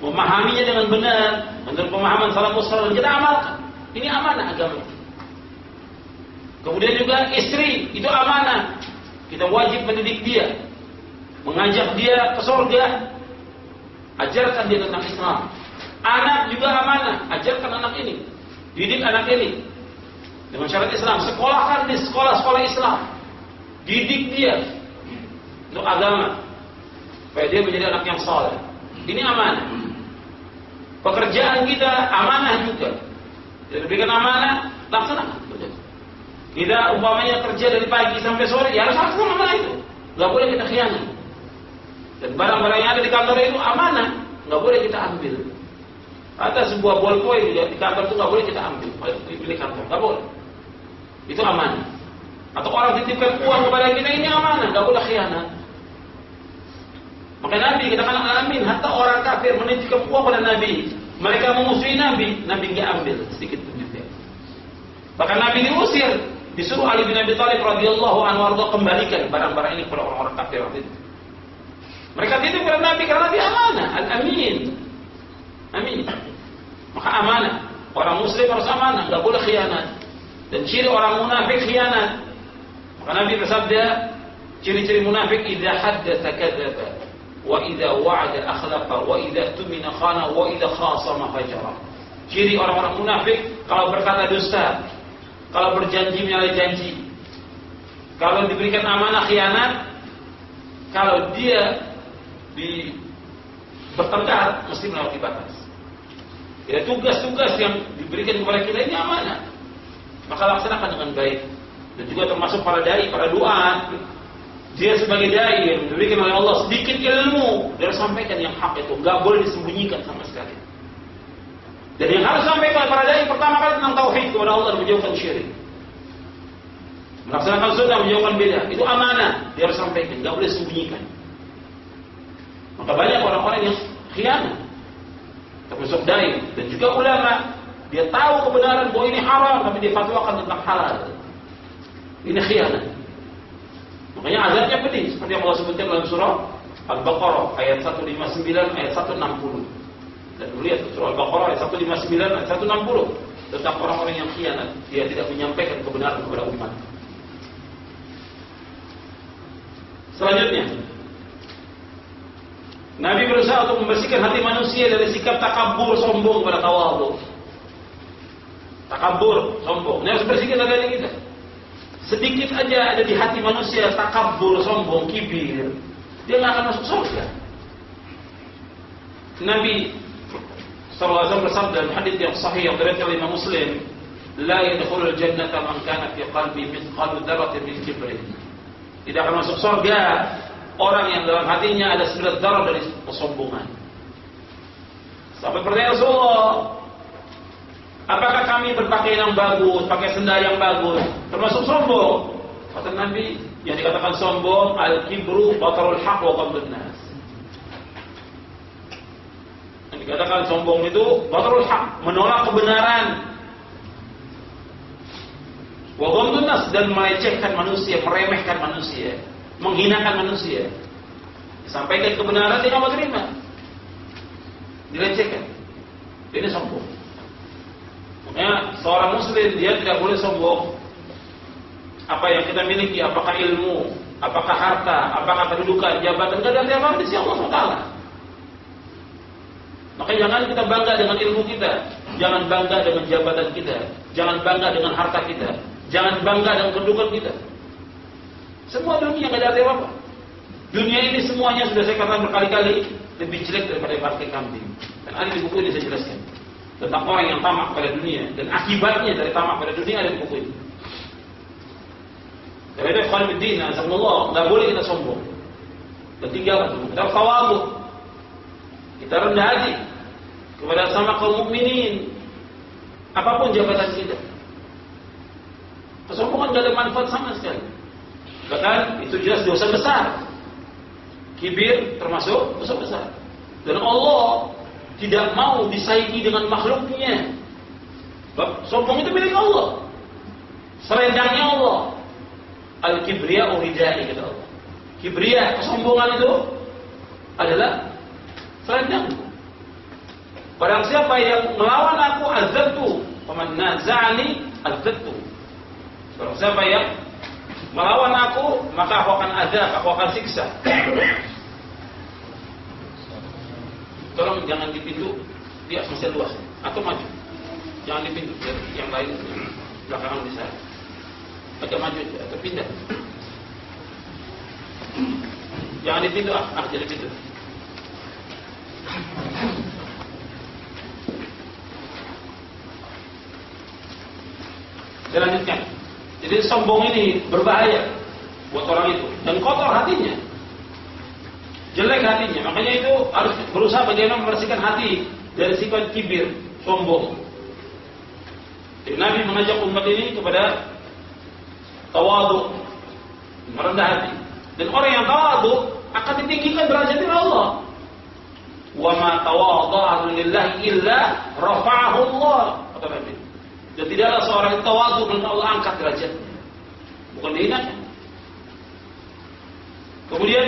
memahaminya dengan benar menurut pemahaman salafus saleh, kita amalkan. Ini amanah agama. Kemudian juga istri itu amanah. Kita wajib mendidik dia, mengajak dia ke surga, ajarkan dia tentang Islam. Anak juga amanah, ajarkan anak ini, didik anak ini dengan syariat Islam. Sekolahkan di sekolah-sekolah Islam, didik dia untuk agama, supaya dia menjadi anak yang saleh. Ini amanah. Pekerjaan kita amanah juga. Jadi berikan amanah, laksanakan. Kita umpamanya kerja dari pagi sampai sore, ya harus laksanakan amanah itu. Gak boleh kita khianat. Dan barang-barang yang ada di kantor itu amanah, gak boleh kita ambil. Ada sebuah ballpoint di kantor itu gak boleh kita ambil, di milik kantor, gak boleh. Itu amanah. Atau orang titipkan uang kepada kita, ini amanah, gak boleh khianat. Maka Nabi katakan amin, hatta orang kafir menitipkan uang pada Nabi, mereka memusuhi Nabi, Nabi nggak ambil sedikit pun juga. Bahkan Nabi diusir, disuruh Ali bin Abi Thalib radhiyallahu anhu kembalikan barang-barang ini kepada orang-orang kafir waktu itu. Mereka titip kepada Nabi karena Nabi amanah, al-amin, amin. Maka amanah, orang Muslim harus amanah, nggak boleh khianat. Dan ciri orang munafik khianat. Maka Nabi bersabda, ciri-ciri munafik idza haddatsa kadzaba, wa idza wa'ada akhlafa, wa idza tumina khana, wa idza khasama fajara. Ciri orang-orang munafik, kalau berkata dusta, kalau berjanji menyalahi janji, kalau diberikan amanah khianat, kalau dia bertengkar mesti melewati batas. Ya, tugas-tugas yang diberikan kepada kita ini amanah, maka laksanakan dengan baik. Dan juga termasuk para dai, para doa. Dia sebagai dai yang diberikan oleh Allah sedikit ilmu, dia harus sampaikan yang hak itu, nggak boleh disembunyikan sama sekali. Dan yang harus sampaikan para dai pertama kali tentang tauhid kepada Allah dan menjauhkan syirik, melaksanakan sunnah, menjauhkan bid'ah, itu amanah, dia harus sampaikan, nggak boleh disembunyikan. Maka banyak orang-orang yang khianat, termasuk dai dan juga ulama, dia tahu kebenaran bahwa ini haram tapi dia fatwakan tentang halal. Ini khianat. Makanya azabnya pedih seperti yang Allah sebutkan dalam surah Al-Baqarah ayat 159 ayat 160. Dan lihat surah Al-Baqarah ayat 159 ayat 160 tentang orang-orang yang khianat, dia tidak menyampaikan kebenaran kepada umat. Selanjutnya, Nabi berusaha untuk membersihkan hati manusia dari sikap takabur, sombong kepada tawadhu. Takabur, sombong. Ini harus bersihkan dari kita. Sedikit aja ada di hati manusia takabur, sombong, kibir, dia nggak akan masuk surga. Nabi SAW bersabda dalam hadits yang sahih yang diriwayatkan oleh Imam Muslim, la yadkhulul jannata man kana fi qalbi mithqalu dzarratin min kibrin. Tidak akan masuk surga orang yang dalam hatinya ada seberat zarah dari kesombongan. Sampai pertanyaan Rasulullah, apakah kami berpakaian yang bagus, pakai sendal yang bagus, termasuk sombong? Kata Nabi, yang dikatakan sombong, al-kibru batarul haq wa ghamdun nas. Yang dikatakan sombong itu batarul haq, menolak kebenaran, wa ghamdun nas, dan melecehkan manusia, meremehkan manusia, menghinakan manusia. Sampaikan kebenaran tidak mau terima. dilecehkan. Ini sombong. Makanya seorang muslim dia tidak boleh sombong. Apa yang kita miliki, apakah ilmu, apakah harta, apakah kedudukan, jabatan, tidak ada apa-apa di sisi Allah SWT. Makanya jangan kita bangga dengan ilmu kita, jangan bangga dengan jabatan kita, jangan bangga dengan harta kita, jangan bangga dengan kedudukan kita. Semua dunia tidak ada apa-apa. Dunia ini semuanya sudah saya katakan berkali-kali lebih jelek daripada bangkai kambing. Dan ada di buku ini saya jelaskan tentang orang yang tamak pada dunia dan akibatnya dari tamak pada dunia ada di buku ini. Karena itu Khalifuddin Azamullah, tidak boleh kita sombong. Dan tinggalkan itu. Kita tawadhu. Kita rendah hati kepada sama kaum mukminin. Apapun jabatan kita. Kesombongan tidak ada manfaat sama sekali. Bahkan itu jelas dosa besar. Kibir termasuk dosa besar. Dan Allah tidak mau disaingi dengan makhluknya. Sombong itu milik Allah. Selendangnya Allah. Al-kibriya uridai kata Allah. Kibriya, kesombongan itu adalah selendang. Barang siapa yang melawan aku azabtu, faman naza'ani azabtu. Barang siapa yang melawan aku, maka aku akan azab, aku akan siksa. Tolong jangan di pintu, dia masih luas. Atau maju. Jangan di pintu, biar yang lain belakangan bisa. Agak maju aja, atau pindah. Jangan di pintu, jadi pintu. Saya lanjutkan. Jadi sombong ini berbahaya buat orang itu dan kotor hatinya, jelek hatinya. Makanya itu harus berusaha bagaimana membersihkan hati dari sifat kibir, sombong. Jadi Nabi mengajak umat ini kepada tawadhu, merendah hati. Dan orang yang tawadhu akan ditinggikan derajatnya Allah. Wa ma tawadhu lillahi illa rafa'ahu Allah. Kata Nabi. Dan tidaklah seorang yang tawadhu maka Allah angkat derajatnya. Bukan dihinakan. Kemudian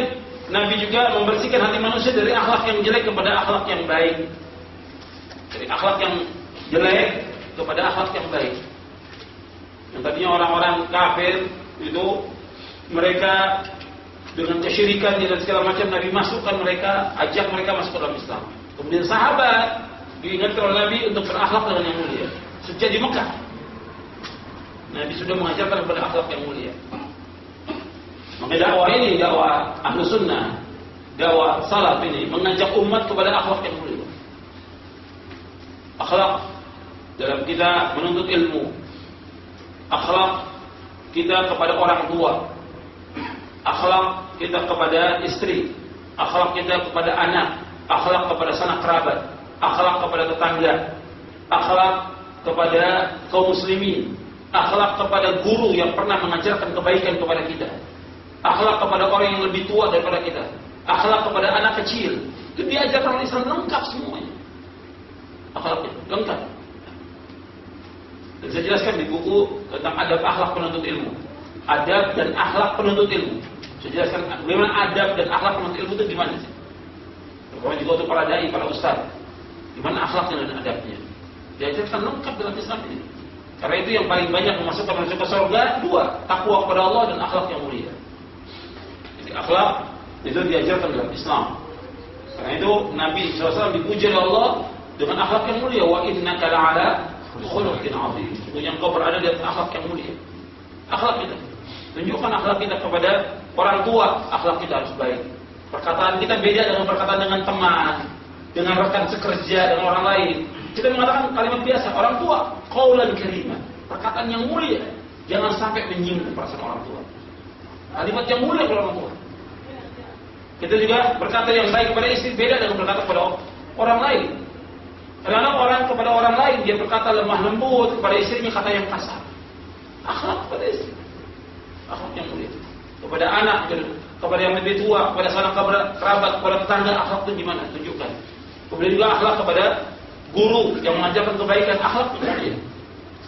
Nabi juga membersihkan hati manusia dari akhlak yang jelek kepada akhlak yang baik. Dari akhlak yang jelek kepada akhlak yang baik. Yang tadinya orang-orang kafir itu mereka dengan kesyirikan dan segala macam, Nabi masukkan mereka, ajak mereka masuk ke dalam Islam. Kemudian sahabat diingatkan oleh Nabi untuk berakhlak dengan yang mulia. Sejak di Mekah Nabi sudah mengajarkan kepada akhlak yang mulia. Maka dakwah ini, dakwah ahlu sunnah, dakwah salaf ini mengajak umat kepada akhlak yang mulia. Akhlak dalam kita menuntut ilmu, akhlak kita kepada orang tua, akhlak kita kepada istri, akhlak kita kepada anak, akhlak kepada sanak kerabat, akhlak kepada tetangga, akhlak kepada kaum muslimin, akhlak kepada guru yang pernah mengajarkan kebaikan kepada kita, akhlak kepada orang yang lebih tua daripada kita, akhlak kepada anak kecil. Itu diajarkan oleh Islam lengkap semuanya. Akhlaknya lengkap. Dan saya jelaskan di buku tentang adab akhlak penuntut ilmu. Adab dan akhlak penuntut ilmu. Saya jelaskan bagaimana adab dan akhlak penuntut ilmu itu gimana sih. Terutama juga untuk para dai, para ustaz. Gimana akhlaknya dan adabnya. Diajarkan lengkap dalam Islam ini. Karena itu yang paling banyak memasukkan manusia ke surga dua, takwa kepada Allah dan akhlak yang mulia. Jadi akhlak itu diajarkan dalam Islam. Karena itu Nabi SAW dipuji oleh Allah dengan akhlak yang mulia. Wa innaka la'ala khuluqin 'azim. Sesungguhnya engkau berada di atas akhlak yang mulia. Akhlak kita. Tunjukkan akhlak kita kepada orang tua, akhlak kita harus baik. Perkataan kita beda dengan perkataan dengan teman, dengan rekan sekerja, dengan orang lain. Kita mengatakan kalimat biasa, orang tua, qaulan karimah, perkataan yang mulia. Jangan sampai menyinggung perasaan orang tua. Kalimat yang mulia kepada orang tua. Kita juga berkata yang baik kepada istri beda dengan berkata kepada orang lain. Karena orang kepada orang lain dia berkata lemah lembut, kepada istrinya kata yang kasar. Akhlak kepada istri, akhlak yang mulia. Kepada anak, kepada yang lebih tua, kepada sanak kerabat, kepada tetangga, akhlak itu gimana? Tunjukkan. Kemudian juga akhlak kepada guru yang mengajarkan kebaikan, akhlak yang mulia.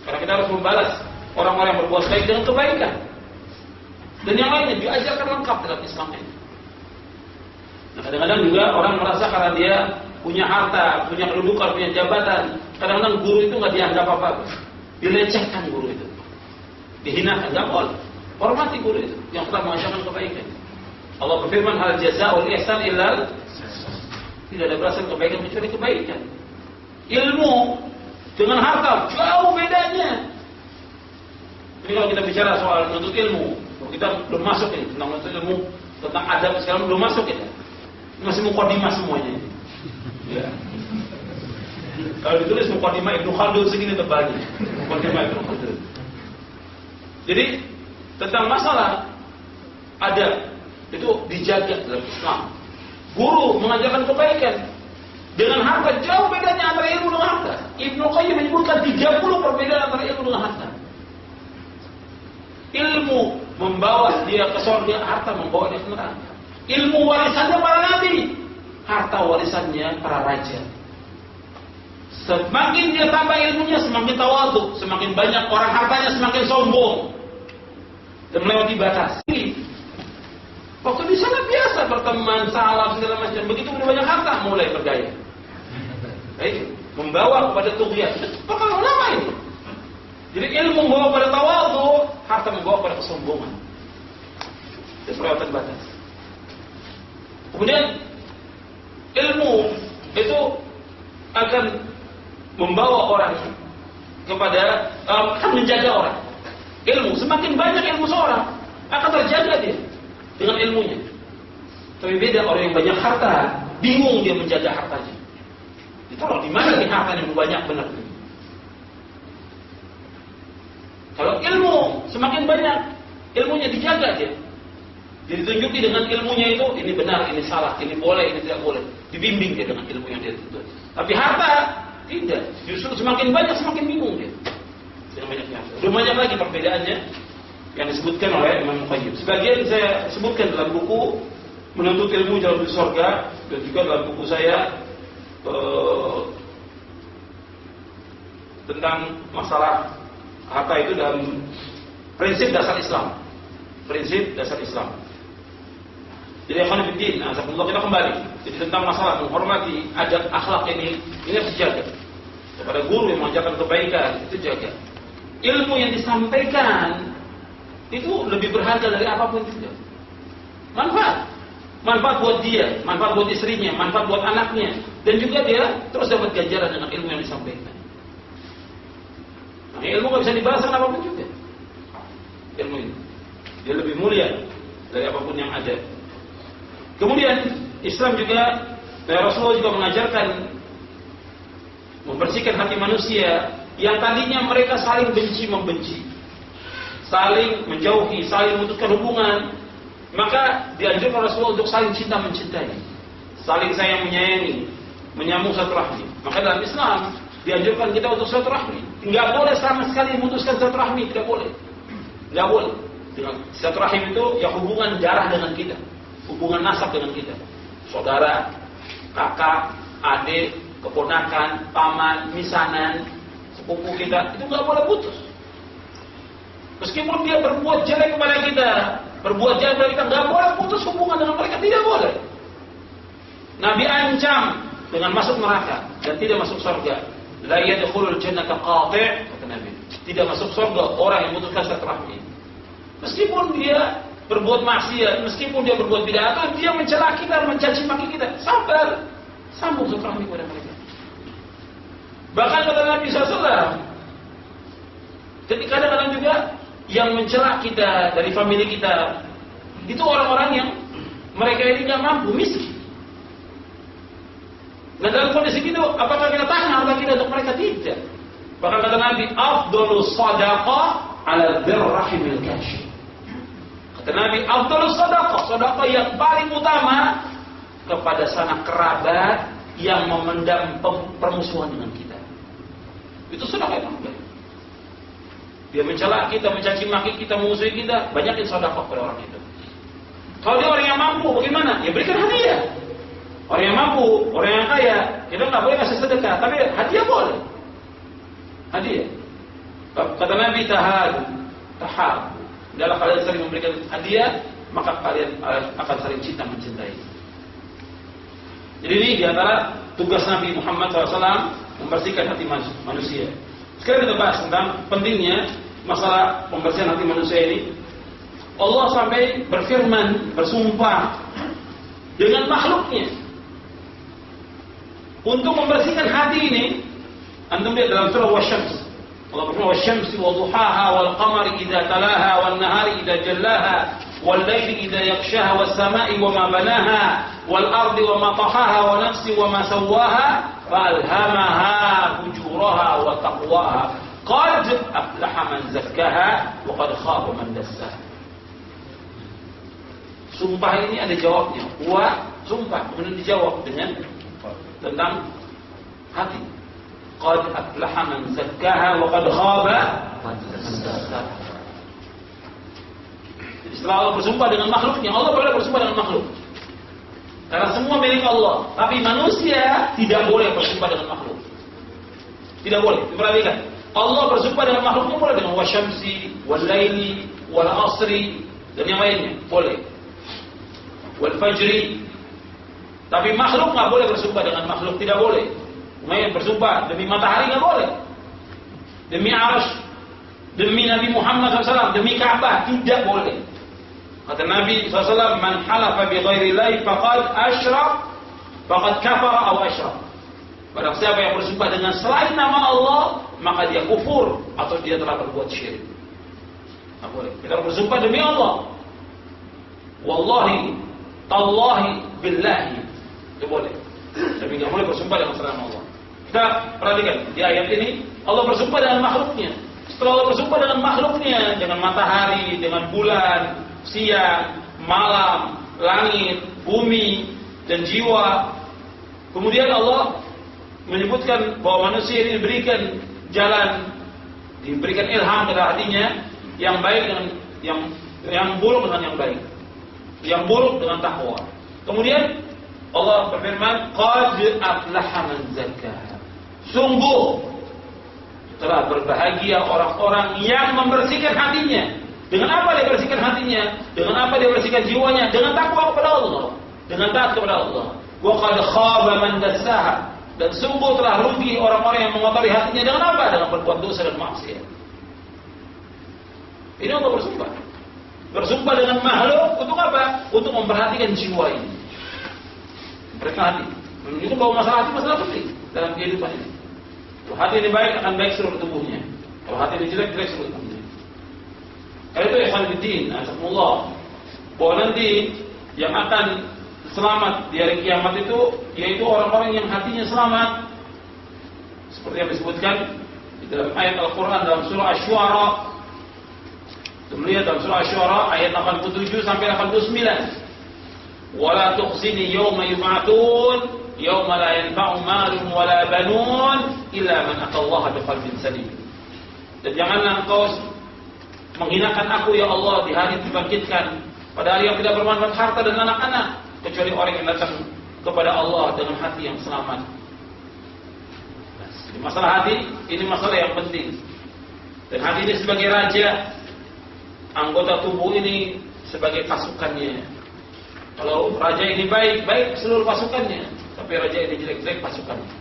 Karena kita harus membalas orang-orang yang berbuat baik dengan kebaikan. Dan yang lainnya diajarkan lengkap dalam Islam ini. Nah, kadang-kadang juga orang merasa karena dia punya harta, punya kedudukan, punya jabatan, kadang-kadang guru itu nggak dianggap apa-apa, dilecehkan guru itu, dihinakan, nggak boleh. Hormati guru itu yang telah mengajarkan kebaikan. Allah berfirman, hal jazaa'ul ihsan illa, tidak ada balasan kebaikan kecuali kebaikan. Ilmu dengan harta jauh bedanya. Ini kalau kita bicara soal menuntut ilmu, kita belum masuk ini tentang menuntut ilmu, tentang adab sekarang belum masuk kita. Masih mukadimah semuanya. Ya. Kalau ditulis mukadimah Ibnu Khaldun segini tebalnya. Mukadimah Ibnu Khaldun. Jadi tentang masalah adab itu dijaga dalam Islam. Guru mengajarkan kebaikan dengan harta jauh bedanya antara ilmu dengan harta. Ibnu Qayyim menyebutkan 30 perbedaan antara ilmu dengan harta. Ilmu membawa dia ke surga, harta membawa dia ke neraka. Ilmu warisannya para nabi, harta warisannya para raja. Semakin dia tambah ilmunya, semakin tawadhu, semakin banyak orang hartanya, semakin sombong dan melewati batas. Waktu di sana biasa berteman, salam segala macam. Begitu punya banyak harta, mulai bergaya. Baik, membawa kepada tughyan. Perkara ulama ini. Jadi ilmu membawa pada tawadhu, harta membawa pada kesombongan dan melewati batas. Kemudian ilmu itu akan membawa orang kepada akan menjaga orang. Ilmu semakin banyak ilmu seorang akan terjaga dia dengan ilmunya. Tapi beda orang yang banyak harta, bingung dia menjaga hartanya. Ditaruh di mana nih harta yang banyak benar? Kalau ilmu semakin banyak, ilmunya dijaga dia. Jadi tunjuki dengan ilmunya itu, ini benar, ini salah, ini boleh, ini tidak boleh. Dibimbing dia dengan ilmu yang dia tuntut. Tapi harta tidak. Justru semakin banyak semakin bingung dia. Dengan banyaknya. Belum banyak lagi perbedaannya yang disebutkan oleh Imam Qayyim. Sebagian saya sebutkan dalam buku Menuntut Ilmu Jauh di Surga, dan juga dalam buku saya tentang masalah harta itu dalam prinsip dasar Islam. Prinsip dasar Islam. Jadi akhwanifiddin, azakumullah, kita kembali. Jadi tentang masalah menghormati adab akhlak ini harus dijaga. Kepada guru yang mengajarkan kebaikan, itu jaga. Ilmu yang disampaikan itu lebih berharga dari apapun juga. Manfaat buat dia, manfaat buat istrinya, manfaat buat anaknya, dan juga dia terus dapat ganjaran dengan ilmu yang disampaikan. Nah, ilmu nggak bisa dibalas dengan apapun juga. Ilmu ini dia lebih mulia dari apapun yang ada. Kemudian Islam juga, Rasulullah juga mengajarkan membersihkan hati manusia yang tadinya mereka saling benci membenci, saling menjauhi, saling memutuskan hubungan. Maka dianjurkan Rasulullah untuk saling cinta mencintai, saling sayang menyayangi, menyambung silaturahmi. Maka dalam Islam dianjurkan kita untuk silaturahmi. Enggak boleh sama sekali memutuskan silaturahmi, tidak boleh. Enggak boleh. Dengan silaturahim itu ya hubungan darah dengan kita, hubungan nasab dengan kita, saudara, kakak, adik, keponakan, paman, misanan, sepupu kita, itu enggak boleh putus. Meskipun dia berbuat jelek kepada kita, berbuat jahat kepada kita, enggak boleh putus hubungan dengan mereka, tidak boleh. Nabi ancam dengan masuk neraka dan tidak masuk surga. La yadkhulul jannata qati', kata Nabi. Tidak masuk surga orang yang memutuskan silaturahmi. Meskipun dia berbuat maksiat, meskipun dia berbuat bid'ah, atau dia mencela kita, mencaci maki kita, sabar, sambung silaturahmi kepada mereka. Bahkan kata Nabi SAW, jadi kadang-kadang juga yang mencela kita dari famili kita itu orang-orang yang mereka ini nggak mampu, miskin. Nah dalam kondisi itu, apakah kita tahan harta kita untuk mereka? Tidak. Bahkan kata Nabi, afdhalus sadaqah ala dzirrahimil kasyif. Kata Nabi, afdhalus sadaqah, sedekah yang paling utama kepada sanak kerabat yang memendam permusuhan dengan kita. Itu sedekah yang baik. Dia mencela kita, mencaci maki kita, memusuhi kita, banyakin sedekah pada orang itu. Kalau dia orang yang mampu, bagaimana? Ya berikan hadiah. Orang yang mampu, orang yang kaya, kita nggak boleh kasih sedekah, tapi hadiah boleh. Hadiah. Kata Nabi, tahad. Dalam kalian sering memberikan hadiah, maka kalian akan saling cinta mencintai. Jadi ini diantara tugas Nabi Muhammad SAW membersihkan hati manusia. Sekarang kita bahas tentang pentingnya masalah pembersihan hati manusia ini. Allah sampai berfirman, bersumpah dengan makhluknya untuk membersihkan hati ini. Antum lihat dalam surah Wasyams, Allah berfirman, "Wasyamsi wadhuhaha wal qamari idza talaha wan nahari idza jallaha wal laili idza yaghshaha was samai wama banaha wal ardi wama tahaha wa nafsi wama sawwaha falhamaha fujuraha wa taqwaha qad aflaha man zakkaha wa qad khaba man dassaha." Sumpah ini ada jawabnya. Wa sumpah kemudian dijawab dengan tentang hati. Qad aflaha man zakkaha wa qad khaba man dassaha. Setelah Allah bersumpah dengan makhluknya, Allah boleh bersumpah dengan makhluk. Karena semua milik Allah. Tapi manusia tidak boleh bersumpah dengan makhluk. Tidak boleh. Perhatikan. Allah bersumpah dengan makhluknya boleh dengan wasyamsi, wal laili, wal asri dan yang lainnya boleh. Wal fajri. Tapi makhluk nggak boleh bersumpah dengan makhluk, tidak boleh. Kemudian bersumpah demi matahari nggak boleh. Demi arasy, demi Nabi Muhammad SAW, demi Ka'bah tidak boleh. Kata Nabi SAW, "Man halafa bi ghairi llahi faqad asyrak, faqad kafara aw asyrak." Barang siapa yang bersumpah dengan selain nama Allah, maka dia kufur atau dia telah berbuat syirik. Tidak boleh. Kita bersumpah demi Allah. Wallahi, tallahi, billahi. Itu boleh. Tapi tidak boleh bersumpah dengan selain Allah. Kita perhatikan di ayat ini, Allah bersumpah dengan makhluknya. Setelah Allah bersumpah dengan makhluknya, dengan matahari, dengan bulan, siang, malam, langit, bumi, dan jiwa. Kemudian Allah menyebutkan bahwa manusia ini diberikan jalan, diberikan ilham pada hatinya, yang baik dengan yang buruk dengan yang baik, yang buruk dengan takwa. Kemudian Allah berfirman, "Qad aflaha man zakkaha." Sungguh telah berbahagia orang-orang yang membersihkan hatinya. Dengan apa dia bersihkan hatinya? Dengan apa dia bersihkan jiwanya? Dengan takwa kepada Allah, dengan taat kepada Allah. Wa qad khaba man dassaha. Dan sungguh telah rugi orang-orang yang mengotori hatinya dengan apa? Dengan berbuat dosa dan maksiat. Ini Allah bersumpah. Bersumpah dengan makhluk untuk apa? Untuk memperhatikan jiwa ini. Mereka hati. Menunjukkan bahwa masalah hati masalah penting dalam kehidupan ini. Kalau hati ini baik, akan baik seluruh tubuhnya. Kalau hati ini jelek, jelek seluruh tubuhnya. Karena itu ikhwan fillah, azakumullah, bahwa nanti yang akan selamat di hari kiamat itu yaitu orang-orang yang hatinya selamat. Seperti yang disebutkan di dalam ayat Al-Quran dalam surah Asy-Syu'ara. Kemudian dalam surah Asy-Syu'ara ayat 87 sampai 89. Wala tukhzini yawma yub'atsun yawma la yanfa'u malun wala banun illa man atallaha biqalbin salim. Dan janganlah engkau menghinakan aku ya Allah di hari dibangkitkan, pada hari yang tidak bermanfaat harta dan anak-anak, kecuali orang yang datang kepada Allah dengan hati yang selamat. Masalah hati ini masalah yang penting. Dan hati ini sebagai raja, anggota tubuh ini sebagai pasukannya. Kalau raja ini baik, baik seluruh pasukannya. Tapi raja ini jelek, jelek pasukannya.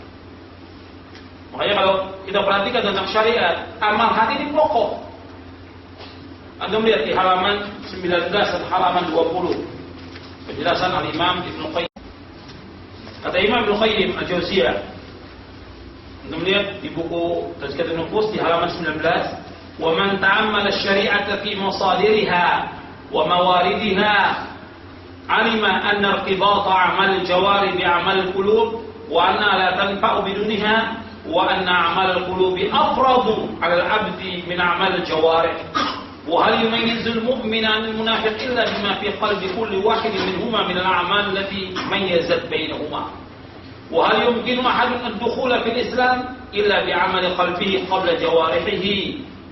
Makanya kalau kita perhatikan tentang syariat, amal hati ini pokok. Anda melihat di halaman 19 dan halaman 20 penjelasan Al-Imam Ibnu Qayyim. Kata Imam Ibnu Qayyim Al-Jauziyah, Anda melihat di buku Tazkiyatun Nufus di halaman 19, "Wa man ta'ammala asy-syari'ata fi masadiriha wa mawaridiha 'alima anna irtibata 'amal al-jawari bi 'amal al-qulub wa anna la tanfa'u bidunha wa anna 'amal al-qulubi afradu 'ala al-'abdi min 'amal al-jawarih." وهل يميز المؤمن عن المنافق إلا بما في قلب كل واحد منهما من الأعمال التي ميزت بينهما وهل يمكن أحد الدخول في الإسلام إلا بعمل قلبه قبل جوارحه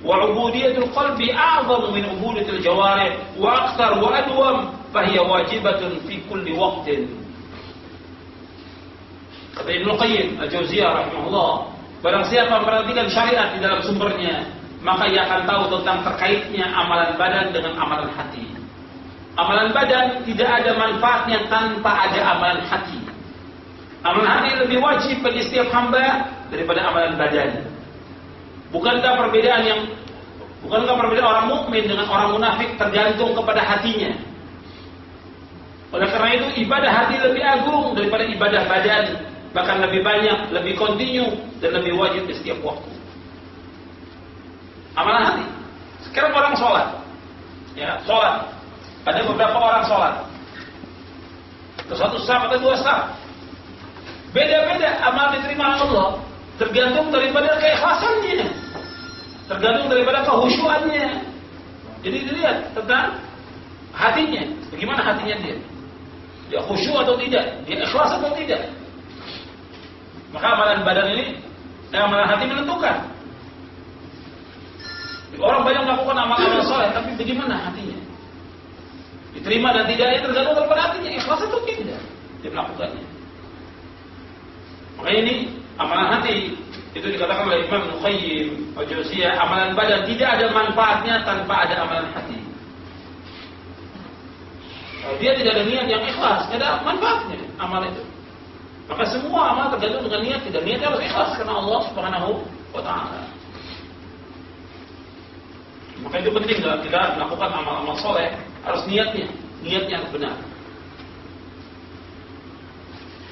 وعبودية القلب أعظم من عبودية الجوارح وأكثر وأدوم فهي واجبة في كل وقت. Kata Ibnu Qayyim Al-Jauziyah rahimahullah, barang siapa memperhatikan syariat di dalam sumbernya, maka ia akan tahu tentang terkaitnya amalan badan dengan amalan hati. Amalan badan tidak ada manfaatnya tanpa ada amalan hati. Amalan hati lebih wajib bagi setiap hamba daripada amalan badan. Bukankah perbedaan orang mukmin dengan orang munafik tergantung kepada hatinya? Oleh karena itu ibadah hati lebih agung daripada ibadah badan, bahkan lebih banyak, lebih kontinu dan lebih wajib di setiap waktu. Amalan hati. Sekarang orang sholat, ya sholat. Ada beberapa orang sholat. Satu saf atau dua saf. Beda-beda amal diterima Allah, tergantung daripada keikhlasannya, tergantung daripada kehusyuannya. Jadi dilihat tentang hatinya, bagaimana hatinya dia. Dia khusyuk atau tidak, dia ikhlas atau tidak. Maka amalan badan ini dan amalan hati menentukan. Orang banyak melakukan amal-amal soleh, tapi bagaimana hatinya? Diterima dan tidaknya tergantung daripada hatinya, ikhlas atau tidak dia melakukannya. Makanya ini amalan hati itu dikatakan oleh Imam Al-Qayyim Al-Jauziyah, amalan badan tidak ada manfaatnya tanpa ada amalan hati. Kalau dia tidak ada niat yang ikhlas, tidak ada manfaatnya amal itu. Maka semua amal tergantung dengan niat, tidak niatnya harus ikhlas karena Allah Subhanahu wa taala. Maka itu penting dalam kita melakukan amal-amal soleh, harus niatnya harus benar.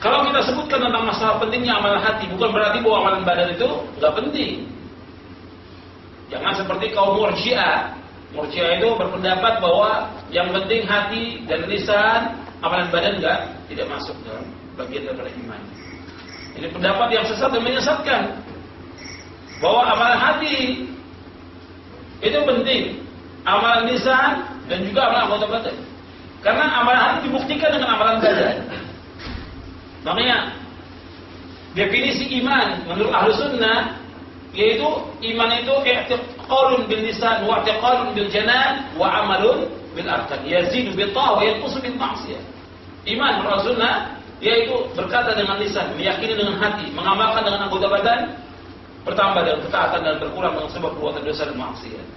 Kalau kita sebutkan tentang masalah pentingnya amalan hati, bukan berarti bahwa amalan badan itu nggak penting. Jangan seperti kaum Murji'ah. Murji'ah itu berpendapat bahwa yang penting hati dan lisan, amalan badan tidak masuk dalam bagian daripada iman. Ini pendapat yang sesat dan menyesatkan. Bahwa amalan hati itu penting, amalan lisan dan juga amalan anggota badan. Karena amalan hati dibuktikan dengan amalan badan. Makanya definisi iman menurut Ahlus Sunnah yaitu iman itu i'tiqadun bil lisan wa i'tiqadun bil janan wa amalun bil arkan, yazidu bil ta'ah wa yanqusu bil ma'siyah. Iman menurut Ahlus Sunnah yaitu berkata dengan lisan, meyakini dengan hati, mengamalkan dengan anggota badan, bertambah dengan ketaatan dan berkurang dengan sebab perbuatan dosa dan maksiat.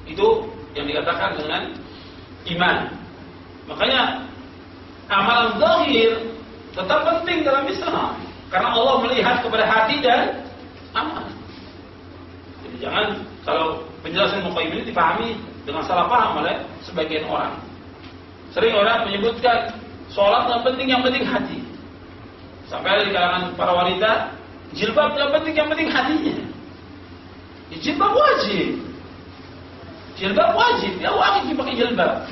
Itu yang dikatakan dengan iman. Makanya amalan zahir tetap penting dalam Islam karena Allah melihat kepada hati dan amal. Jadi jangan kalau penjelasan Muqayyim ini dipahami dengan salah paham oleh sebagian orang. Sering orang menyebutkan sholat yang penting hati. Sampai ada di kalangan para wanita, jilbab yang penting hatinya. Jilbab wajib. Dia wajib dipakai jilbab.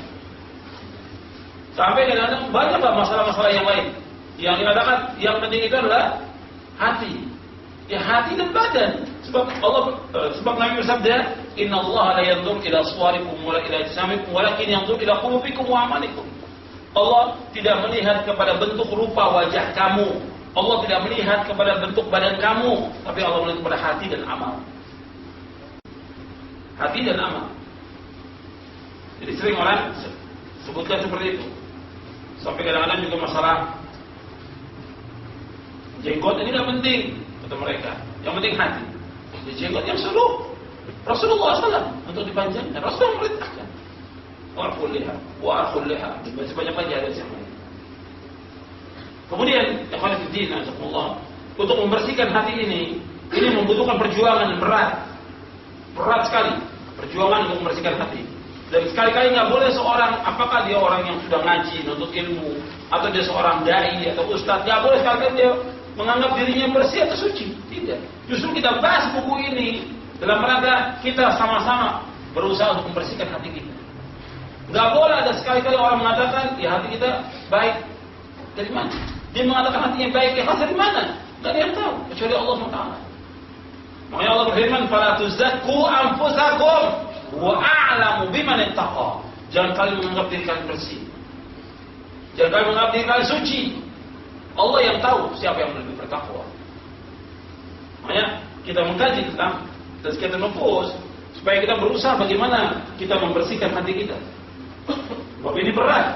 Sampai kadang-kadang banyak masalah-masalah yang lain. Yang dikatakan yang penting itu adalah hati. Ya hati dan badan. Sebab Nabi bersabda, "Innallaha la yanzur ila suwarikum wa la ila ajsamikum, walakin yanzur ila qulubikum wa amalikum." Allah tidak melihat kepada bentuk rupa wajah kamu. Allah tidak melihat kepada bentuk badan kamu, tapi Allah melihat kepada hati dan amal. Hati dan amal. Jadi sering orang sebutkan seperti itu. Sampai kadang-kadang juga masalah jenggot ini tidak penting kata mereka. Yang penting hati. Jadi jenggot yang suruh Rasulullah SAW untuk dipanjangkan. Rasulullah memerintahkan. Wa'aful liha. Sebanyak-banyak ada yang lain. Kemudian ikhwan fillah, azakumullah, untuk membersihkan hati ini membutuhkan perjuangan yang berat sekali. Perjuangan untuk membersihkan hati. Dan sekali-kali nggak boleh seorang, apakah dia orang yang sudah ngaji, nuntut ilmu, atau dia seorang dai atau ustadz, nggak boleh sekali-kali dia menganggap dirinya bersih atau suci. Tidak. Justru kita bahas buku ini dalam rangka kita sama-sama berusaha untuk membersihkan hati kita. Nggak boleh ada sekali-kali orang mengatakan, ya hati kita baik. Dari mana? Dia mengatakan hatinya baik, ikhlas dari mana? Nggak ada yang tahu kecuali Allah SWT. Makanya Allah berfirman, "Fala tuzakku anfusakum wa a'lamu biman ittaqa." Jangan kalian menganggap diri kalian bersih. Jangan kalian menganggap diri kalian suci. Allah yang tahu siapa yang lebih bertakwa. Makanya kita mengkaji tentang tazkiyatun nufus supaya kita berusaha bagaimana kita membersihkan hati kita. Sebab ini berat.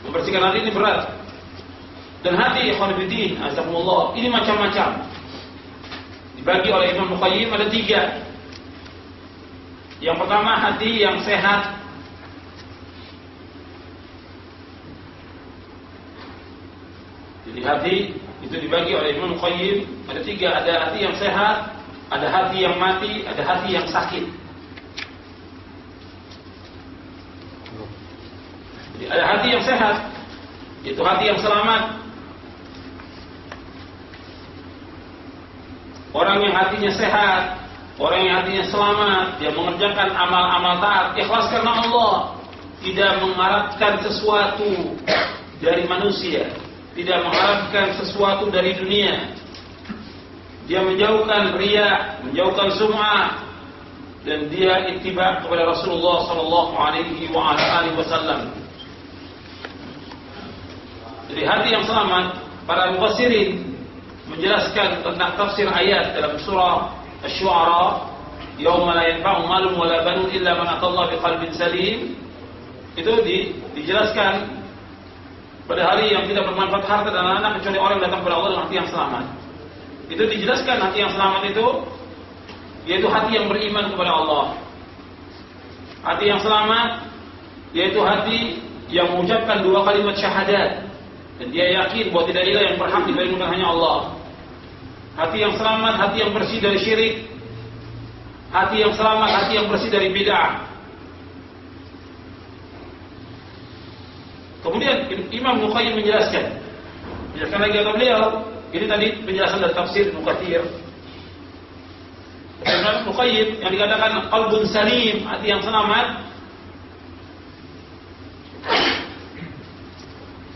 Membersihkan hati ini berat. Dan hati ikhwan fillah, azakumullah, ini macam-macam. Dibagi oleh Imam Muqayyim ada 3. Yang pertama hati yang sehat. Jadi Jadi hati itu dibagi oleh Ibnu Qayyim ada 3, ada hati yang sehat, ada hati yang mati, ada hati yang sakit. Jadi ada hati yang sehat, itu hati yang selamat. Orang yang hatinya sehat, orang yang hatinya selamat, dia mengerjakan amal-amal taat, ikhlas karena Allah, tidak mengharapkan sesuatu dari manusia, tidak mengharapkan sesuatu dari dunia. Dia menjauhkan riya, menjauhkan sum'ah, dan dia ittiba kepada Rasulullah sallallahu alaihi wasallam. Jadi hati yang selamat, para mufassirin menjelaskan tentang tafsir ayat dalam surah Asy-Syu'ara, yauma la yanfa'u malun wala banun illa man atallaha biqalbin salim. Itu dijelaskan pada hari yang tidak bermanfaat harta dan anak kecuali orang yang datang kepada Allah dengan hati yang selamat. Itu dijelaskan hati yang selamat itu yaitu hati yang beriman kepada Allah. Hati yang selamat yaitu hati yang mengucapkan 2 kalimat syahadat dan dia yakin bahwa tidak ada yang berhak diibadahkan hanya Allah. Hati yang selamat, hati yang bersih dari syirik. Hati yang selamat, hati yang bersih dari bid'ah. Kemudian Imam Ibnu Qayyim menjelaskan lagi kata beliau, ini tadi penjelasan dari tafsir Ibnu Katsir. Imam Ibnu Qayyim yang dikatakan qalbun salim, hati yang selamat.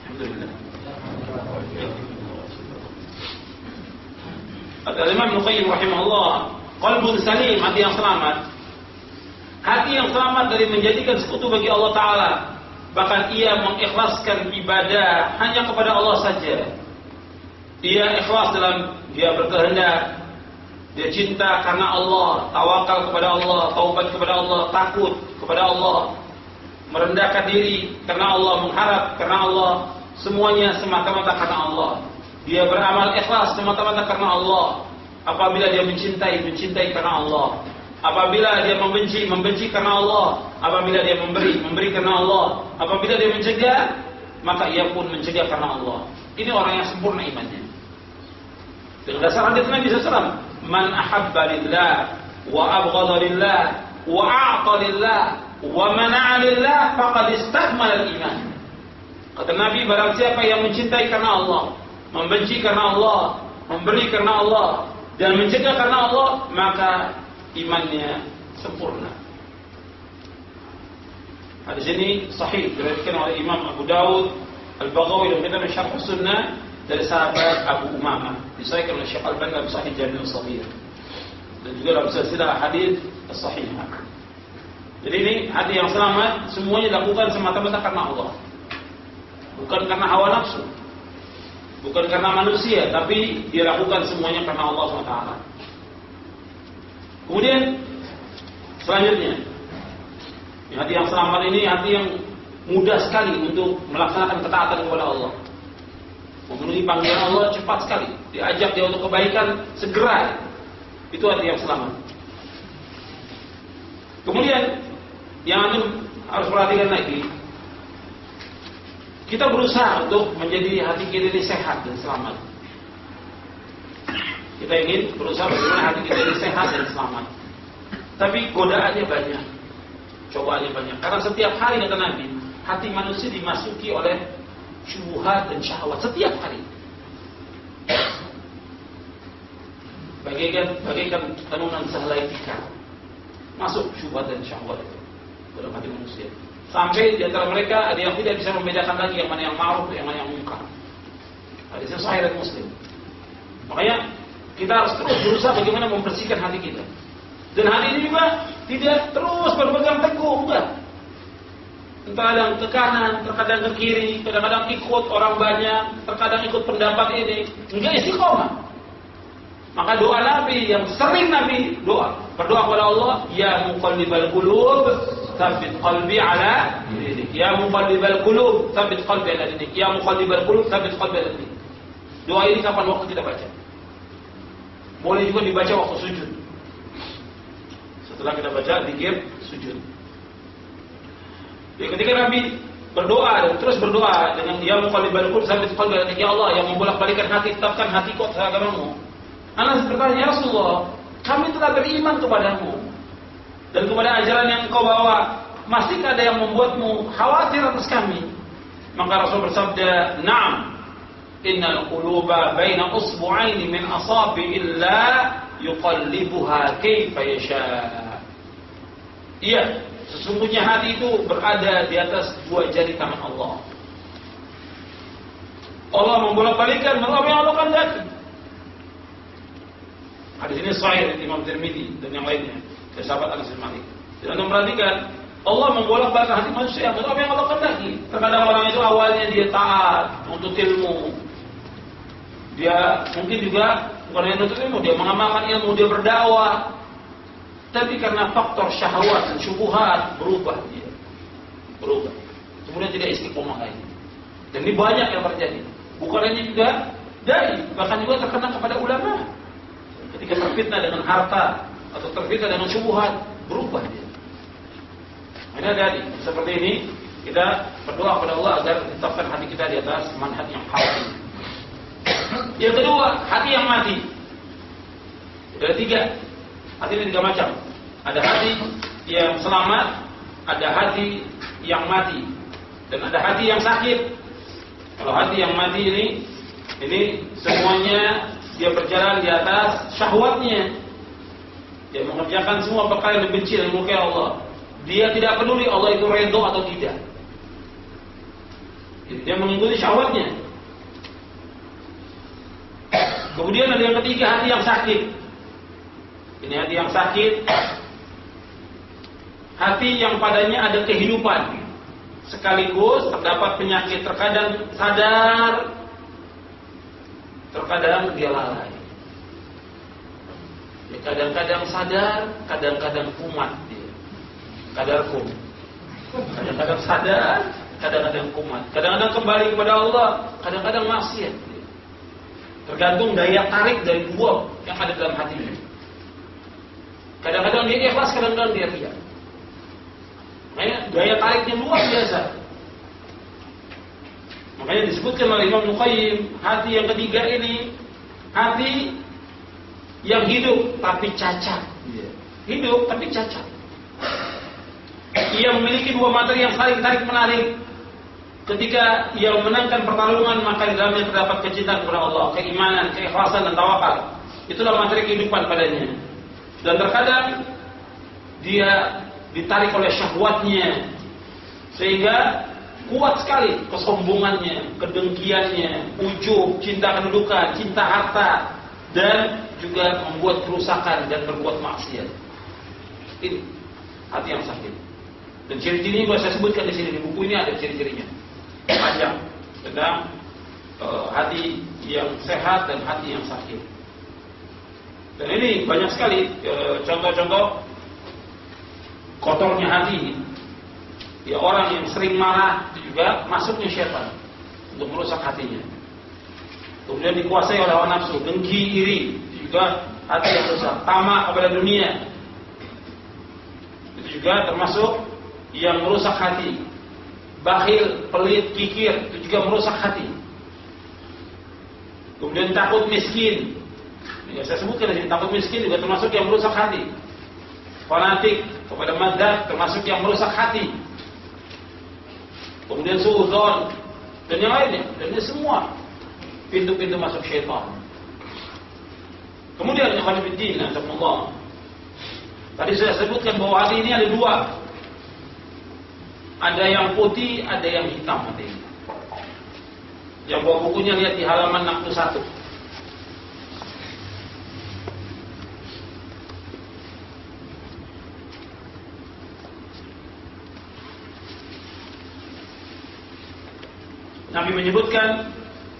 Alhamdulillah. Kata Imam Ibnu Qayyim rahimahullah, qalbun salim, hati yang selamat. Hati yang selamat dari menjadikan sekutu bagi Allah Ta'ala. Bahkan ia mengikhlaskan ibadah hanya kepada Allah saja. Dia ikhlas dalam dia berkehendak, dia cinta karena Allah, tawakal kepada Allah, taubat kepada Allah, takut kepada Allah, merendahkan diri karena Allah, mengharap karena Allah, semuanya semata-mata karena Allah. Dia beramal ikhlas semata-mata karena Allah. Apabila dia mencintai karena Allah. Apabila dia membenci karena Allah. Apabila dia memberi karena Allah. Apabila dia mencegah, maka ia pun mencegah karena Allah. Ini orang yang sempurna imannya. Dengan dasar hadis Nabi SAW, man ahabba lillah wa abghadha lillah wa a'ta lillah wa mana'a lillah faqad istakmala al-iman. Kata Nabi, barang siapa yang mencintai karena Allah, membenci karena Allah, memberi karena Allah, dan mencegah karena Allah, maka imannya sempurna. Hadis ini sahih diriwayatkan oleh Imam Abu Dawud, Al-Baghawi dalam kitab Syarh Sunnah dari sahabat Abu Umamah, disahihkan oleh Syekh Al-Albani dalam Sahih Jami' As-Shaghir dan juga dalam silsilah hadis as-sahihah. Jadi ini hati yang selamat, semuanya dilakukan semata-mata karena Allah, bukan karena hawa nafsu, bukan karena manusia, tapi dilakukan semuanya karena Allah SWT. Kemudian selanjutnya, hati yang selamat ini hati yang mudah sekali untuk melaksanakan ketaatan kepada Allah, memenuhi panggilan Allah cepat sekali, diajak dia untuk kebaikan segera. Itu hati yang selamat. Kemudian yang harus perhatikan lagi, kita berusaha untuk menjadi hati kita ini sehat dan selamat. Kita ingin berusaha bagaimana hati kita ini sehat dan selamat. Tapi godaannya banyak, cobaannya banyak. Karena setiap hari kata Nabi, hati manusia dimasuki oleh syubhat dan syahwat setiap hari. Bagaikan tenunan sehelai tikar, masuk syubhat dan syahwat itu dalam hati manusia. Sampai di antara mereka ada yang tidak bisa membedakan lagi yang mana yang ma'ruf, yang mana yang munkar. Hadisnya sahih dan Muslim. Makanya kita harus terus berusaha bagaimana membersihkan hati kita. Dan hati ini juga tidak terus berpegang teguh, enggak. Terkadang ke kanan, terkadang ke kiri, kadang-kadang ikut orang banyak, terkadang ikut pendapat ini, enggak istiqomah. Maka doa Nabi yang sering Nabi berdoa kepada Allah, ya muqallibal qulub, tsabbit qalbi ala dinik. Ya muqallibal qulub, tsabbit qalbi ala dinik. Ya muqallibal qulub, tsabbit qalbi ala dinik. Doa ini kapan waktu kita baca? Boleh juga dibaca waktu sujud. Setelah kita baca zikir sujud. Ya, ketika Nabi berdoa dan terus berdoa dengan ya muqallibal qulub tsabbit qalbi, ya Allah yang membolak-balikkan hati, tetapkan hatiku atas agamamu. Anas bertanya, ya Rasulullah, kami telah beriman kepadamu dan kepada ajaran yang engkau bawa, masihkah ada yang membuatmu khawatir atas kami? Maka Rasul bersabda, na'am, innal quluba baina usbu'aini min asabi'illah yuqallibuha kaifa yasha. Iya, sesungguhnya hati itu berada di atas dua jari tangan Allah. Allah membolak-balikkan apa yang Allah kehendaki. Hadis ini sahih dari Imam Tirmidzi dan yang lainnya dari sahabat Anas bin Malik. Dan Anda perhatikan, Allah membolak-balikkan hati manusia apa yang Allah kehendaki. Terkadang orang itu awalnya dia taat untuk ilmu, dia mungkin juga bukan hanya untuk ilmu, dia mengamalkan ilmu, dia berdakwah, tapi karena faktor syahwat dan syubhat berubah dia, kemudian tidak istiqomah lagi. Dan ini banyak yang terjadi. Bukan hanya juga dai, bahkan juga terkena kepada ulama. Ketika terfitnah dengan harta atau terfitnah dengan syubhat, berubah dia. Ini ada seperti ini, kita berdoa kepada Allah agar ditetapkan hati kita di atas manhaj yang hak. Yang kedua, hati yang mati. Ada tiga. Hati ini tiga macam. Ada hati yang selamat, ada hati yang mati, dan ada hati yang sakit. Kalau hati yang mati ini semuanya dia berjalan di atas syahwatnya. Dia mengerjakan semua perkara yang dibenci dan dimurkai Allah. Dia tidak peduli Allah itu redha atau tidak. Jadi dia mengikuti syahwatnya. Kemudian ada yang ketiga, hati yang sakit. Ini hati yang sakit, hati yang padanya ada kehidupan, sekaligus terdapat penyakit. Terkadang sadar, terkadang dia lalai. Dia kadang-kadang sadar, kadang-kadang kumat dia. Kadarkum. Kadang-kadang sadar, kadang-kadang kumat. Kadang-kadang kembali kepada Allah, kadang-kadang maksiat. Tergantung daya tarik dari dua yang ada dalam hatinya. Kadang-kadang dia ikhlas, kadang-kadang dia riya. Makanya daya tariknya luar biasa. Makanya disebutkan oleh Imam Nuqayyim, hati yang ketiga ini hati yang hidup tapi cacat. Hidup tapi cacat. Ia memiliki dua materi yang saling tarik menarik. Ketika ia memenangkan pertarungan, maka di dalamnya terdapat kecintaan kepada Allah, keimanan, keikhlasan dan tawakal. Itulah materi kehidupan padanya. Dan terkadang dia ditarik oleh syahwatnya, sehingga kuat sekali kesombongannya, kedengkiannya, ujub, cinta kedudukan, cinta harta, dan juga membuat kerusakan dan berbuat maksiat. Ini hati yang sakit. Dan ciri-cirinya juga saya sebutkan di sini, di buku ini ada ciri-cirinya. Panjang tentang hati yang sehat dan hati yang sakit. Dan ini banyak sekali contoh-contoh kotornya hati. Ya, orang yang sering marah itu juga masuknya syaitan untuk merusak hatinya. Kemudian dikuasai oleh hawa nafsu, dengki, iri, itu juga hati yang rusak. Tamak kepada dunia, itu juga termasuk yang merusak hati. Bakhil, pelit, kikir, itu juga merusak hati. Kemudian takut miskin. Ya, saya sebutkan di sini, takut miskin juga termasuk yang merusak hati. Fanatik kepada madzhab termasuk yang merusak hati. Kemudian suudzon dan yang lainnya. Dan ini semua pintu-pintu masuk syaitan. Kemudian ikhwan fillah, Allah. Tadi saya sebutkan bahwa hati ini ada dua. Ada yang putih, ada yang hitam hati. Yang bawa bukunya lihat di halaman 61. Nabi menyebutkan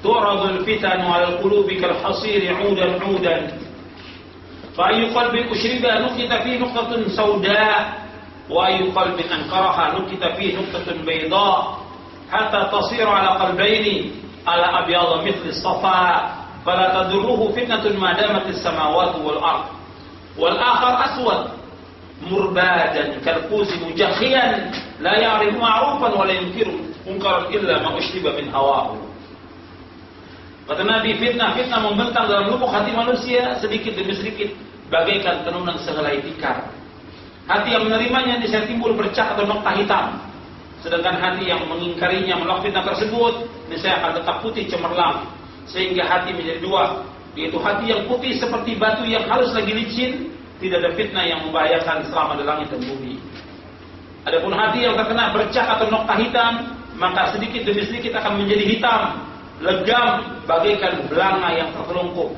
tu'radul fitanu 'alal qulubi kal hasiri 'udan 'udan. Fa ayyu qalbin ushriba nukita fi nuqtatun sauda wa ayyu qalbin ankaraha nukita fi nuqtatun bayda hatta tasira 'ala qalbayni ala abyadha mithli as-safa fala tadurruhu fitnatun ma damat as-samawati wal ard wal akhar aswad murbadan kal quzi mujakhiyan la ya'rifu ma'rufan wa la yunkiru munkaran illa ma ushriba min hawahu. Kata Nabi, fitnah membentang dalam lubuk hati manusia sedikit demi sedikit bagaikan tenunan sehelai tikar. Hati yang menerimanya bisa timbul bercak atau nokta hitam. Sedangkan hati yang mengingkarinya, menolak fitnah tersebut, niscaya akan tetap putih cemerlang. Sehingga hati menjadi dua, yaitu hati yang putih seperti batu yang halus lagi licin, tidak ada fitnah yang membahayakan selama di langit dan bumi. Adapun hati yang terkena bercak atau nokta hitam, maka sedikit demi sedikit akan menjadi hitam, legam bagaikan belanga yang tertelungkup,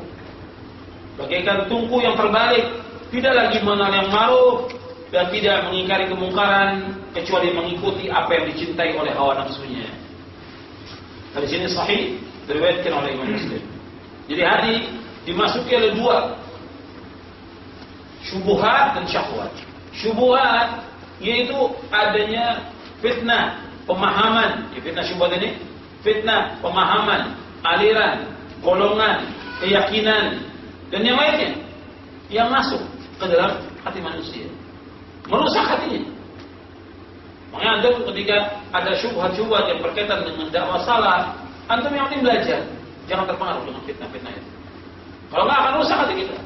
bagaikan tungku yang terbalik, tidak lagi mengenal yang ma'ruf dan tidak mengingkari kemungkaran kecuali mengikuti apa yang dicintai oleh hawa nafsunya. Hadis ini sahih, diriwayatkan oleh Imam Muslim. Jadi hati dimasuki oleh dua, syubhat dan syahwat. Syubhat yaitu adanya fitnah pemahaman, fitnah syubhat ini fitnah pemahaman, aliran, golongan, keyakinan dan yang lainnya yang masuk ke dalam hati manusia, merusak hatinya. Makanya antum ketika ada syubhat-syubhat yang berkaitan dengan dakwah salah, antum yang penting belajar, jangan terpengaruh dengan fitnah-fitnah itu. Kalau nggak akan rusak hati kita,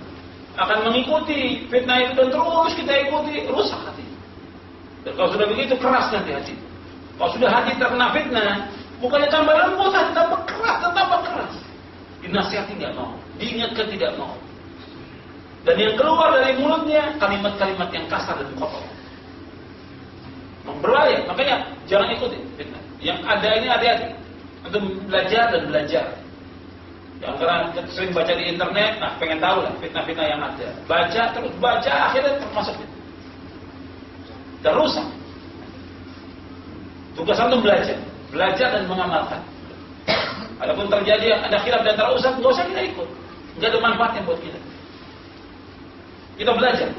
akan mengikuti fitnah itu dan terus kita ikuti, rusak hati. Dan kalau sudah begitu keras nanti hati. Kalau sudah hati terkena fitnah, bukannya tambah lembut, tambah keras. Dinasihati nggak mau, diingatkan tidak mau. Dan yang keluar dari mulutnya kalimat-kalimat yang kasar dan kotor, berbahaya. Makanya jangan ikuti fitnah. Yang ada ini hati-hati. Untuk belajar dan belajar. Yang karena sering baca di internet, nah pengen tahu lah fitnah-fitnah yang ada. Baca terus baca, akhirnya termasuk fitnah. Dan rusak. Tugas antum belajar dan mengamalkan. Adapun terjadi ada khilaf dan terusak, nggak usah kita ikut. Nggak ada manfaatnya buat kita. Kita belajar.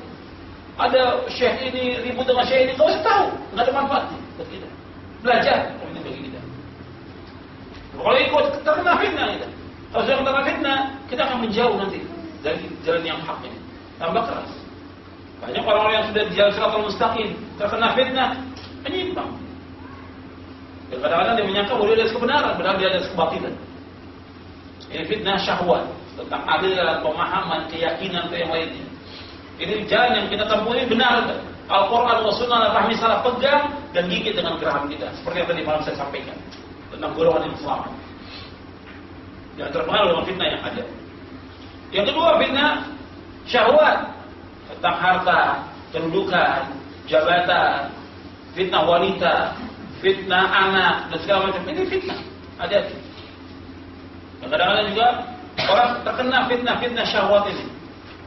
Ada syekh ini ribut dengan syekh ini, nggak usah tahu, nggak ada manfaatnya buat kita. Belajar, itu bagi kita. Kalau ikut terkena fitnah kita. Kalau sudah terkena fitnah, kita akan menjauh nanti dari jalan yang hak ini. Tambah keras. Banyak orang-orang yang sudah di jalan siratal mustaqim terkena fitnah, menyimpang. Dan kadang-kadang dia menyangka bahwa dia ada kebenaran, padahal dia ada kebatilan. Ini fitnah syahwat tentang aliran, pemahaman, keyakinan atau yang lainnya. Ini jalan yang kita tempuh ini benar. Al-Quran wa sunnah fahmi salah, pegang dan gigit dengan geraham kita. Seperti yang tadi malam saya sampaikan tentang golongan yang selamat. Jangan terpengaruh dengan fitnah yang ada. Yang kedua, fitnah syahwat tentang harta, kedudukan, jabatan, fitnah wanita, fitnah anak dan segala macam. Ini fitnah. Hati-hati. Dan kadang-kadang juga orang terkena fitnah syahwat ini.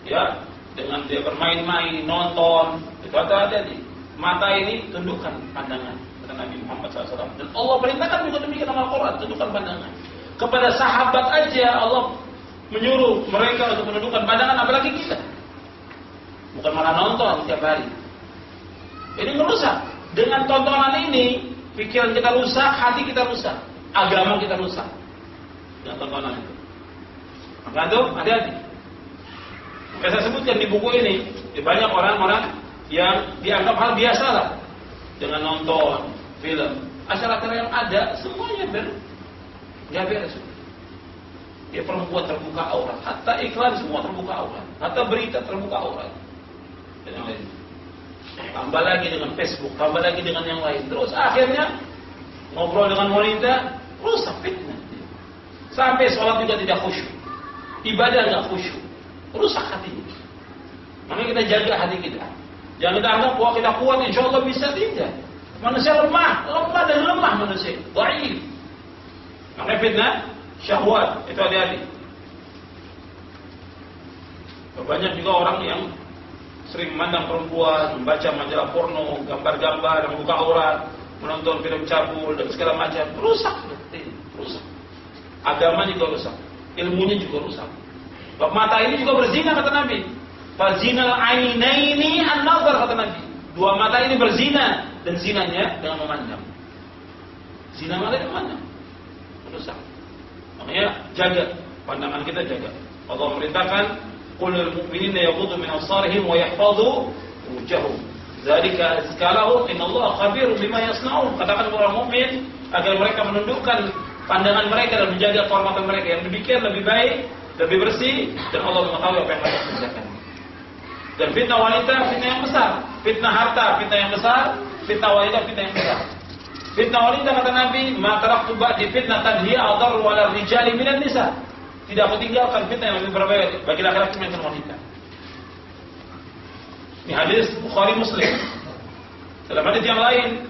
Ya, dengan dia bermain-main, nonton, itu hati-hati. Mata ini tundukkan pandangan kata Nabi Muhammad SAW. Dan Allah perintahkan juga demikian dalam Al-Quran, tundukkan pandangan. Kepada sahabat aja Allah menyuruh mereka untuk menundukkan pandangan, apalagi kita. Bukan malah nonton setiap hari. Ini merusak. Dengan tontonan ini, pikiran kita rusak, hati kita rusak, agama kita rusak. Dengan tontonan itu. Maka itu hati-hati. Saya sebutkan di buku ini, banyak orang-orang yang dianggap hal biasa lah dengan nonton film. Acara-acara yang ada semuanya nggak beres. Dia perempuan terbuka aurat, hatta iklan semua terbuka aurat, hatta berita terbuka aurat, dan yang lain. Tambah lagi dengan Facebook, tambah lagi dengan yang lain. Terus akhirnya ngobrol dengan wanita, rusak fitnah. Sampai sholat juga tidak khusyuk, ibadah nggak khusyuk. Rusak hatinya. Makanya kita jaga hati kita. Jangan kita anggap bahwa kita kuat, insya Allah bisa, tidak. Manusia lemah dan lemah manusia. Dhaif. Makanya fitnah syahwat itu hati-hati. Banyak juga orang yang sering memandang perempuan, membaca majalah porno, gambar-gambar, membuka aurat, menonton film cabul dan segala macam. Rusak. Agama juga rusak. Ilmunya juga rusak. Mata ini juga berzina kata Nabi. Fazinal ainaini an-nazar kata Nabi. Dua mata ini berzina dan zinanya dengan memandang. Zina mata dengan memandang. Rusak. Makanya jaga pandangan kita, jaga. Allah merintahkan qul lil mu'minina yaghuddu min absarihim wa yahfazu wujahum. Zalika azkalahum innallaha khabirun bima yasnaun. Katakan orang mukmin agar mereka menundukkan pandangan mereka dan menjaga kehormatan mereka. Yang demikian lebih baik, lebih bersih, dan Allah mengetahui apa yang mereka kerjakan. Dan fitnah wanita fitnah yang besar, fitnah harta fitnah yang besar, fitnah wanita fitnah yang besar. Fitnah wanita kata Nabi, ma taraktu ba'di fitnatan hiya adharru 'ala rijali minan nisa. Tidak aku tinggalkan fitnah yang lebih berbahaya bagi laki-laki dibanding wanita. Ini hadis Bukhari Muslim. Dalam hadis yang lain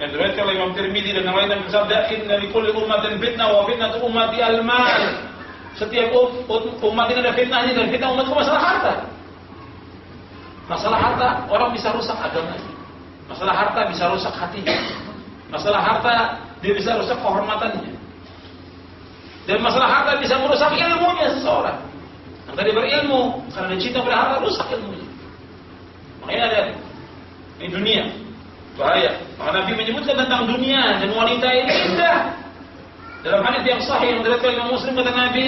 yang diriwayatkan oleh Imam Tirmidzi dan yang lain yang bersabda, "Inna likulli ummatin fitnah wa fitnatu ummati al-mal." Setiap umat ini ada fitnahnya, dan fitnah umatku masalah harta. Masalah harta orang bisa rusak agamanya. Masalah harta bisa rusak hatinya. Masalah harta dia bisa rusak kehormatannya. Dan masalah harta bisa merusak ilmunya seseorang. Yang tadi berilmu karena cinta pada harta rusak ilmunya. Makanya ada di dunia bahaya. Maka Nabi menyebutkan tentang dunia dan wanita ini indah. Dalam hadis yang sahih yang diriwayatkan Imam Muslim kata Nabi,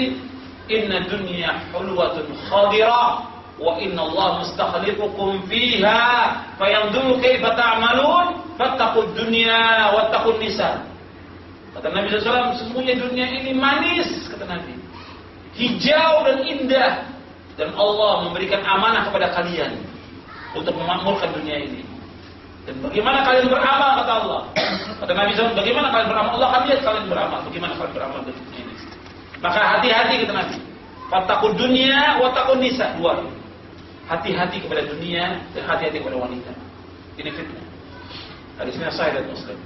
"Inna dunya hulwatun khadirah wa inna Allah mustakhlifukum fiha fayanzuru kaifa ta'malun fattaqud dunya wattaqun nisa." Kata Nabi SAW, sesungguhnya dunia ini manis, kata Nabi, hijau dan indah, dan Allah memberikan amanah kepada kalian untuk memakmurkan dunia ini. Dan bagaimana kalian beramal, kata Allah. Kata Nabi SAW, bagaimana kalian beramal? Allah akan lihat kalian beramal. Bagaimana kalian beramal di dunia ini. Maka hati-hati, kata Nabi. Fattaqud dunya wattaqun nisa. Dua. Hati-hati kepada dunia dan hati-hati kepada wanita. Ini fitnah. Hadisnya sahih dan Muslim.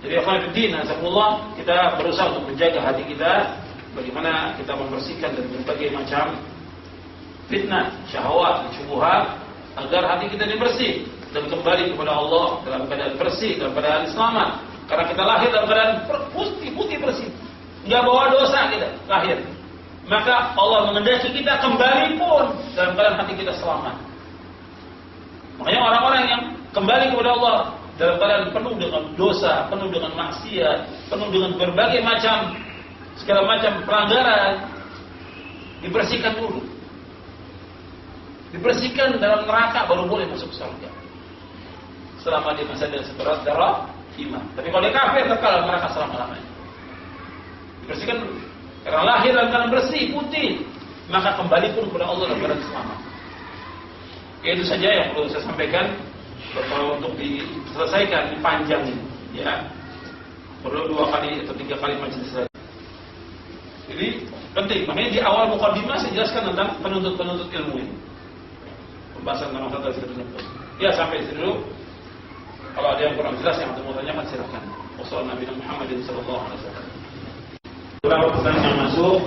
Jadi akhwatiddin, azakumullah, kita berusaha untuk menjaga hati kita, bagaimana kita membersihkan dari berbagai macam fitnah, syahwat, dan syubhat, agar hati kita ini bersih dan kembali kepada Allah dalam keadaan bersih, dalam keadaan selamat. Karena kita lahir dalam keadaan putih bersih, nggak bawa dosa kita lahir. Maka Allah mengendaki kita kembali pun dalam keadaan hati kita selamat. Makanya orang-orang yang kembali kepada Allah dalam keadaan penuh dengan dosa, penuh dengan maksiat, penuh dengan berbagai macam segala macam pelanggaran, dibersihkan dulu. Dibersihkan dalam neraka baru boleh masuk surga. Selama dia masih ada seberat darah iman. Tapi kalau dia kafir kekal dalam neraka selama-lamanya. Dibersihkan dulu. Karena lahir dalam keadaan bersih, putih, maka kembali pun kepada Allah dalam keadaan selamat. Itu saja yang perlu saya sampaikan. Kalau untuk diselesaikan, panjang ini, ya, perlu 2 kali atau 3 kali majelis lagi. Jadi penting. Makanya di awal mukadimah saya jelaskan tentang penuntut ilmu ini. Pembahasan tentang masalah tersebut. Ya, sampai sini dulu. Kalau ada yang kurang jelas yang mau tanyakan silakan. Wassalamualaikum warahmatullahi wabarakatuh. Beberapa pertanyaan yang masuk,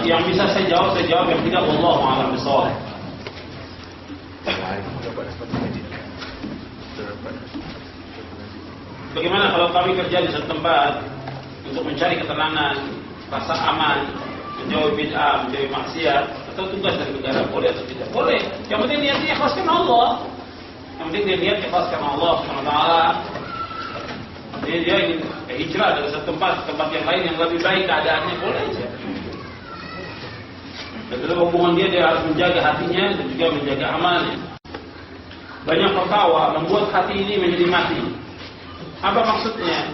yang bisa saya jawab, yang tidak. Wallahu a'lam bishawab. Bagaimana kalau kami kerja di satu tempat untuk mencari ketenangan, rasa aman, menjauhi bid'ah, menjauhi maksiat, atau tugas dari negara, boleh atau tidak? Boleh. Yang penting niatnya ikhlas karena Allah. Yang penting dia niat ikhlas karena Allah SWT. Dia ingin hijrah dari satu tempat ke tempat yang lain yang lebih baik keadaannya, boleh aja. Dan dalam hubungan dia harus menjaga hatinya dan juga menjaga amalnya. Banyak tertawa membuat hati ini menjadi mati. Apa maksudnya?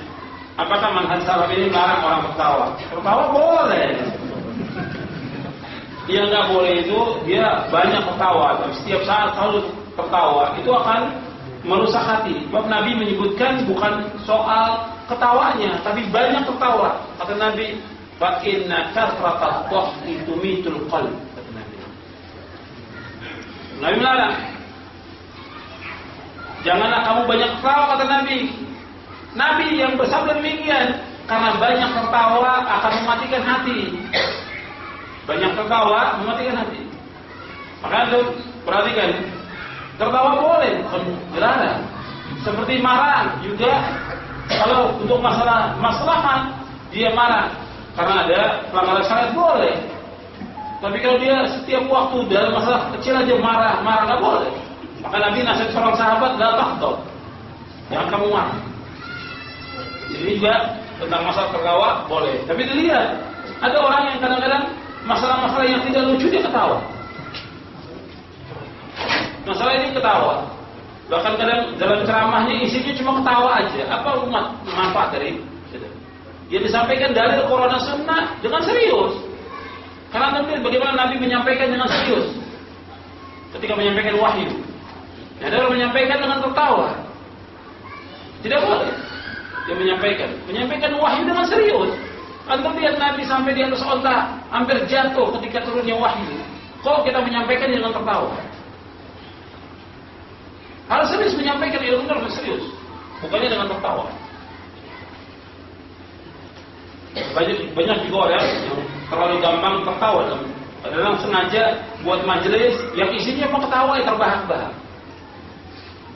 Apakah manhaj salaf ini melarang orang tertawa? Tertawa boleh. Yang nggak boleh itu dia banyak tertawa. Setiap saat kalau tertawa itu akan merusak hati. Sebab Nabi menyebutkan bukan soal ketawanya, tapi banyak tertawa. Kata Nabi, fa inna kasratat dhahki tumitul qalb. Kata Nabi. Nabi melarang. Janganlah kamu banyak tertawa, kata Nabi. Nabi yang bersabda demikian karena banyak tertawa akan mematikan hati. Banyak tertawa mematikan hati. Maka itu perhatikan. Tertawa boleh, bukan dilarang. Seperti marah juga, kalau untuk masalah maslahat dia marah karena ada pelanggaran syariat boleh. Tapi kalau dia setiap waktu dalam masalah kecil aja marah nggak boleh. Maka Nabi nasihat seorang sahabat, la taghdab, jangan kamu marah. Ini juga tentang masalah tertawa boleh. Tapi dilihat, ada orang yang kadang-kadang masalah-masalah yang tidak lucu dia ketawa. masalah ini ketawa. Bahkan kadang dalam ceramahnya isinya cuma ketawa aja. Apa umat manfaat dari itu? Dia disampaikan dalil Quran dan Sunnah dengan serius. Karena nanti bagaimana Nabi menyampaikan dengan serius ketika menyampaikan wahyu. Dia adalah menyampaikan dengan tertawa. Tidak boleh. Dia menyampaikan wahyu dengan serius. Antum lihat Nabi sampai di atas onta hampir jatuh ketika turunnya wahyu. Kok kita menyampaikan dengan tertawa? Harus serius menyampaikan ilmu dengan serius, bukannya dengan tertawa. Banyak juga orang yang terlalu gampang tertawa. Kadang sengaja buat majelis yang isinya mau ketawa terbahak-bahak.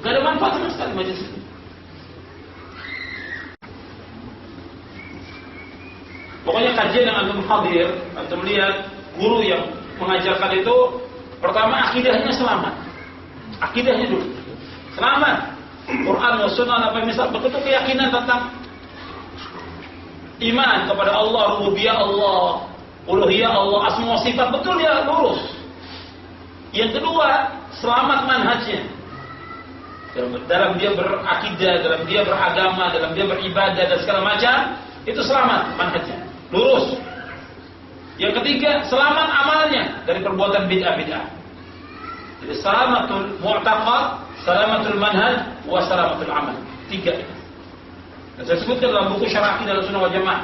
Gak ada manfaat sama sekali majelis ini. Pokoknya kajian yang antum hadir, antum lihat guru yang mengajarkan itu, pertama akidahnya selamat. Akidahnya dulu selamat. Quran wa sunnah apa misal betul keyakinan tentang iman kepada Allah, rububiyah Allah, uluhiyah Allah, asma wa sifat betul ya lurus. Yang kedua, selamat manhajnya. Dalam dia berakidah, dalam dia beragama, dalam dia beribadah dan segala macam, itu selamat manhajnya, lurus. Yang ketiga, selamat amalnya dari perbuatan bid'ah-bid'ah. Jadi salamatul mu'taqad, salamatul manhaj, wa salamatul amal. Tiga. Dan saya sebutkan dalam buku Syarah Aqidah Ahlussunnah wal Jamaah.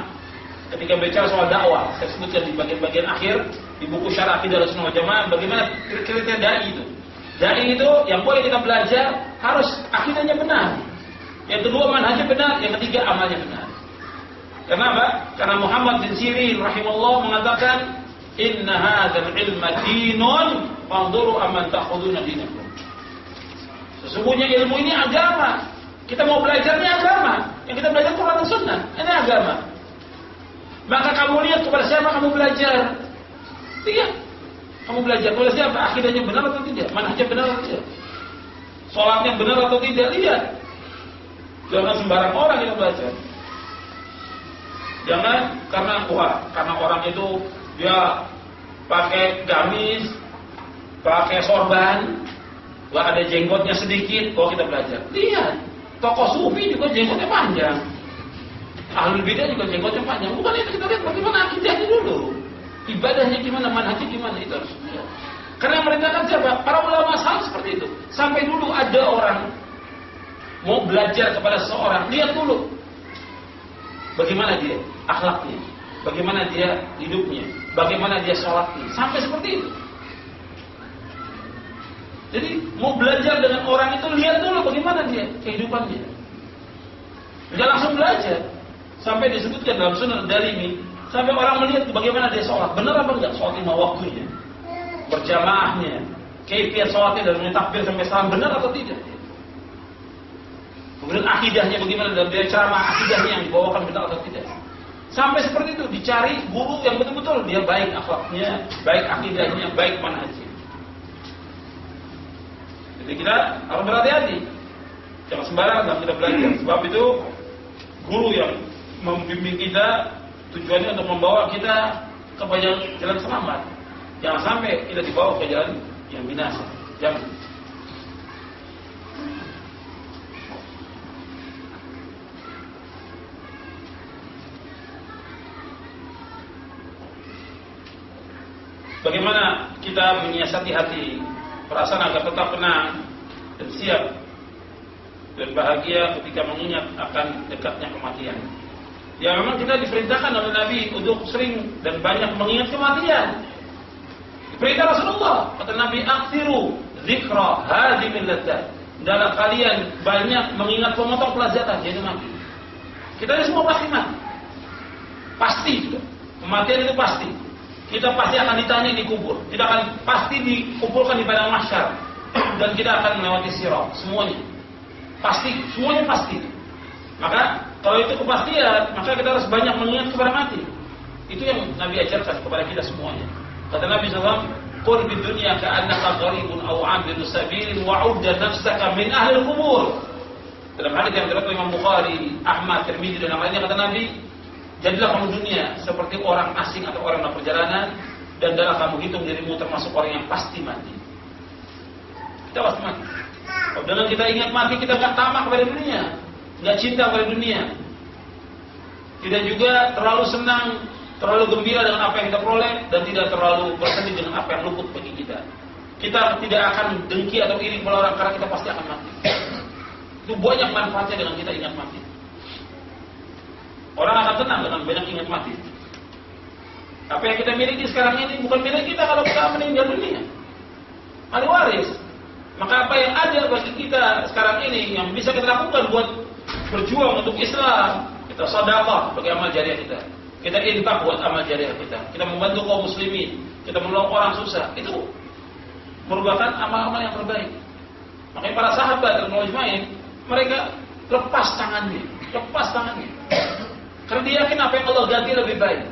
Ketika bicara soal dakwah, saya sebutkan di bagian-bagian akhir di buku Syarah Aqidah Ahlussunnah wal Jamaah bagaimana kriteria dai itu. Dai itu yang boleh kita belajar harus akidahnya benar. Yang kedua manhajnya benar, yang ketiga amalnya benar. Kenapa? Karena Muhammad bin Sirin rahimahullah mengatakan, "Inna hadzal ilma dinun, fanzuru amman ta'khuduna dinakum." Sesungguhnya ilmu ini agama. Kita mau belajarnya agama. Yang kita belajar Quran dan Sunnah, ini agama. Maka kamu lihat kepada siapa kamu belajar. Lihat. Kamu belajar kepada siapa? Akidahnya benar atau tidak? Manhajnya benar atau tidak? Salatnya benar atau tidak? Lihat. Jangan sembarang orang yang belajar. Jangan karena orang itu dia pakai gamis, pakai sorban, gak ada jenggotnya sedikit, kok kita belajar. Lihat, tokoh sufi juga jenggotnya panjang, ahlul bidah juga jenggotnya panjang. Bukan itu, kita lihat bagaimana akidahnya dulu, ibadahnya gimana, manhajnya gimana, itu harus lihat. Karena mereka kan siapa? Para ulama salaf seperti itu. Sampai dulu ada orang mau belajar kepada seseorang, lihat dulu bagaimana dia akhlaknya, bagaimana dia hidupnya, bagaimana dia sholatnya, sampai seperti itu. Jadi mau belajar dengan orang itu lihat dulu bagaimana dia kehidupannya. Jangan langsung belajar. Sampai disebutkan dalam Sunan Darimi, sampai orang melihat bagaimana dia sholat, benar apa enggak sholat 5 waktunya, berjamaahnya, kaifiat sholatnya dari takbir sampai salam benar atau tidak. Kemudian akidahnya bagaimana dalam dia ceramah, akidahnya yang dibawakan benar atau tidak. Sampai seperti itu, dicari guru yang betul-betul dia baik akhlaknya, baik akidahnya, baik manhajnya. Jadi kita harus berhati-hati. Jangan sembarangan dalam kita belajar. Sebab itu guru yang membimbing kita tujuannya untuk membawa kita ke jalan selamat. Jangan sampai kita dibawa ke jalan yang binasa. Jangan. Bagaimana kita menyiasati hati, perasaan agar tetap tenang dan siap dan bahagia ketika mengingat akan dekatnya kematian. Ya memang kita diperintahkan oleh Nabi untuk sering dan banyak mengingat kematian. Perintah Rasulullah, kata Nabi, "Aktsiru dzikra hadhimil ladzat." Hendaklah kalian banyak mengingat pemotong kelezatan, yaitu mati. Kita ini semua pasti mati. Pasti juga. Kematian itu pasti. Kita pasti akan ditanya di kubur. Kita akan pasti dikumpulkan di padang mahsyar dan kita akan melewati sirat, semuanya. Pasti, semuanya pasti. Maka kalau itu kepastian, maka kita harus banyak mengingat kepada mati. Itu yang Nabi ajarkan kepada kita semuanya. Kata Nabi SAW, "Qul bid dunya ka'annaka gharibun aw 'abiru sabilin wa'udda nafsaka min ahli al-qubur." Dalam hadis yang diriwayatkan Imam Bukhari, Ahmad, Tirmidzi dan yang lainnya, kata Nabi, jadilah kamu dunia seperti orang asing atau orang dalam perjalanan, dan dalam kamu hitung dirimu termasuk orang yang pasti mati. kita pasti mati. Kalau dengan kita ingat mati, kita nggak tamak kepada dunia, nggak cinta kepada dunia, tidak juga terlalu senang, terlalu gembira dengan apa yang kita peroleh, dan tidak terlalu bersedih dengan apa yang luput bagi kita. Kita tidak akan dengki atau iri kepada orang karena kita pasti akan mati. Itu banyak manfaatnya dengan kita ingat mati. Orang akan tenang dengan banyak ingat mati. Apa yang kita miliki sekarang ini bukan milik kita kalau kita meninggal dunia. Ahli waris. Maka apa yang ada bagi kita sekarang ini yang bisa kita lakukan buat berjuang untuk Islam, kita sedekah bagi amal jariah kita. Kita infak buat amal jariah kita. Kita membantu kaum muslimin, kita menolong orang susah. Itu merupakan amal-amal yang terbaik. Makanya para sahabat dan mujmain, mereka lepas tangannya. Karena dia yakin apa yang Allah ganti lebih baik.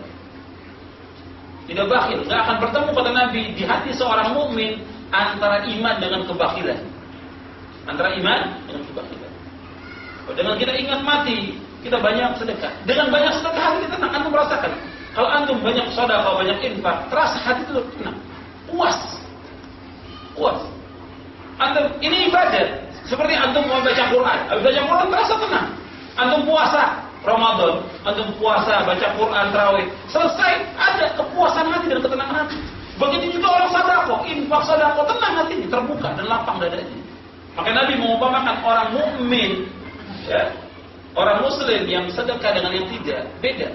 Tidak bakhil, tidak akan bertemu kata Nabi di hati seorang mukmin antara iman dengan kebakilan. Antara iman dengan kebakilan. Dengan kita ingat mati, kita banyak sedekah. Dengan banyak sedekah hati kita tenang. Antum merasakan. Kalau antum banyak sedekah, banyak infak, terasa hati itu tenang, puas. Antum ini ibadah. Seperti antum mau baca Quran. Baca Quran terasa tenang. Antum puasa Ramadan, antum puasa, baca Quran, tarawih, selesai ada kepuasan hati dan ketenangan hati. Begitu juga orang sedekah, infak sedekah, tenang hatinya, terbuka dan lapang dadanya. Maka Nabi mengumpamakan orang mukmin, ya, orang muslim yang sedekah dengan yang tidak, beda.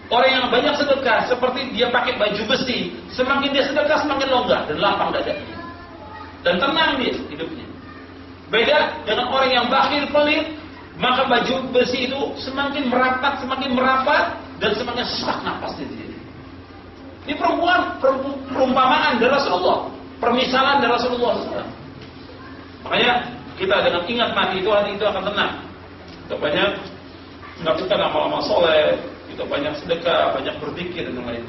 Orang yang banyak sedekah seperti dia pakai baju besi, semakin dia sedekah semakin longgar dan lapang dadanya. Dan tenang dia hidupnya. Beda dengan orang yang bakhil pelit, maka baju besi itu semakin merapat, dan semakin sesak nafasnya dia. Ini perumpamaan dari Rasulullah, permisalan dari Rasulullah SAW. Makanya kita dengan ingat mati itu, hati itu akan tenang. Kita banyak melakukan amal-amal soleh, kita banyak sedekah, banyak berzikir dan lain-lain.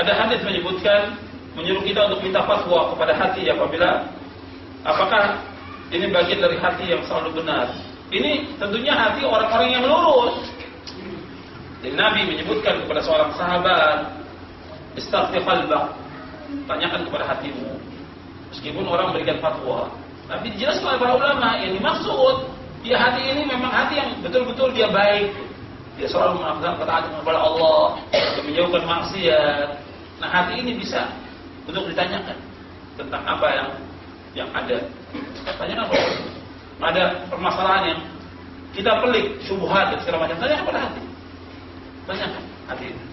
Ada hadis menyebutkan, menyuruh kita untuk minta fatwa kepada hati apabila apakah ini bagian dari hati yang selalu benar. Ini tentunya hati orang-orang yang lurus. Jadi Nabi menyebutkan kepada seorang sahabat, istafti qalbak, tanyakan kepada hatimu. Meskipun orang berikan fatwa, tapi dijelaskan oleh para ulama yang dimaksud dia hati ini memang hati yang betul-betul dia baik. Dia selalu melakukan ketaatan kepada Allah, menjauhkan maksiat. Nah, hati ini bisa untuk ditanyakan tentang apa yang ada. Tanyakan apa? Ada permasalahan yang kita pelik, syubhat dan segala macam. Tanyakan pada hati. Tanyakan hati ini.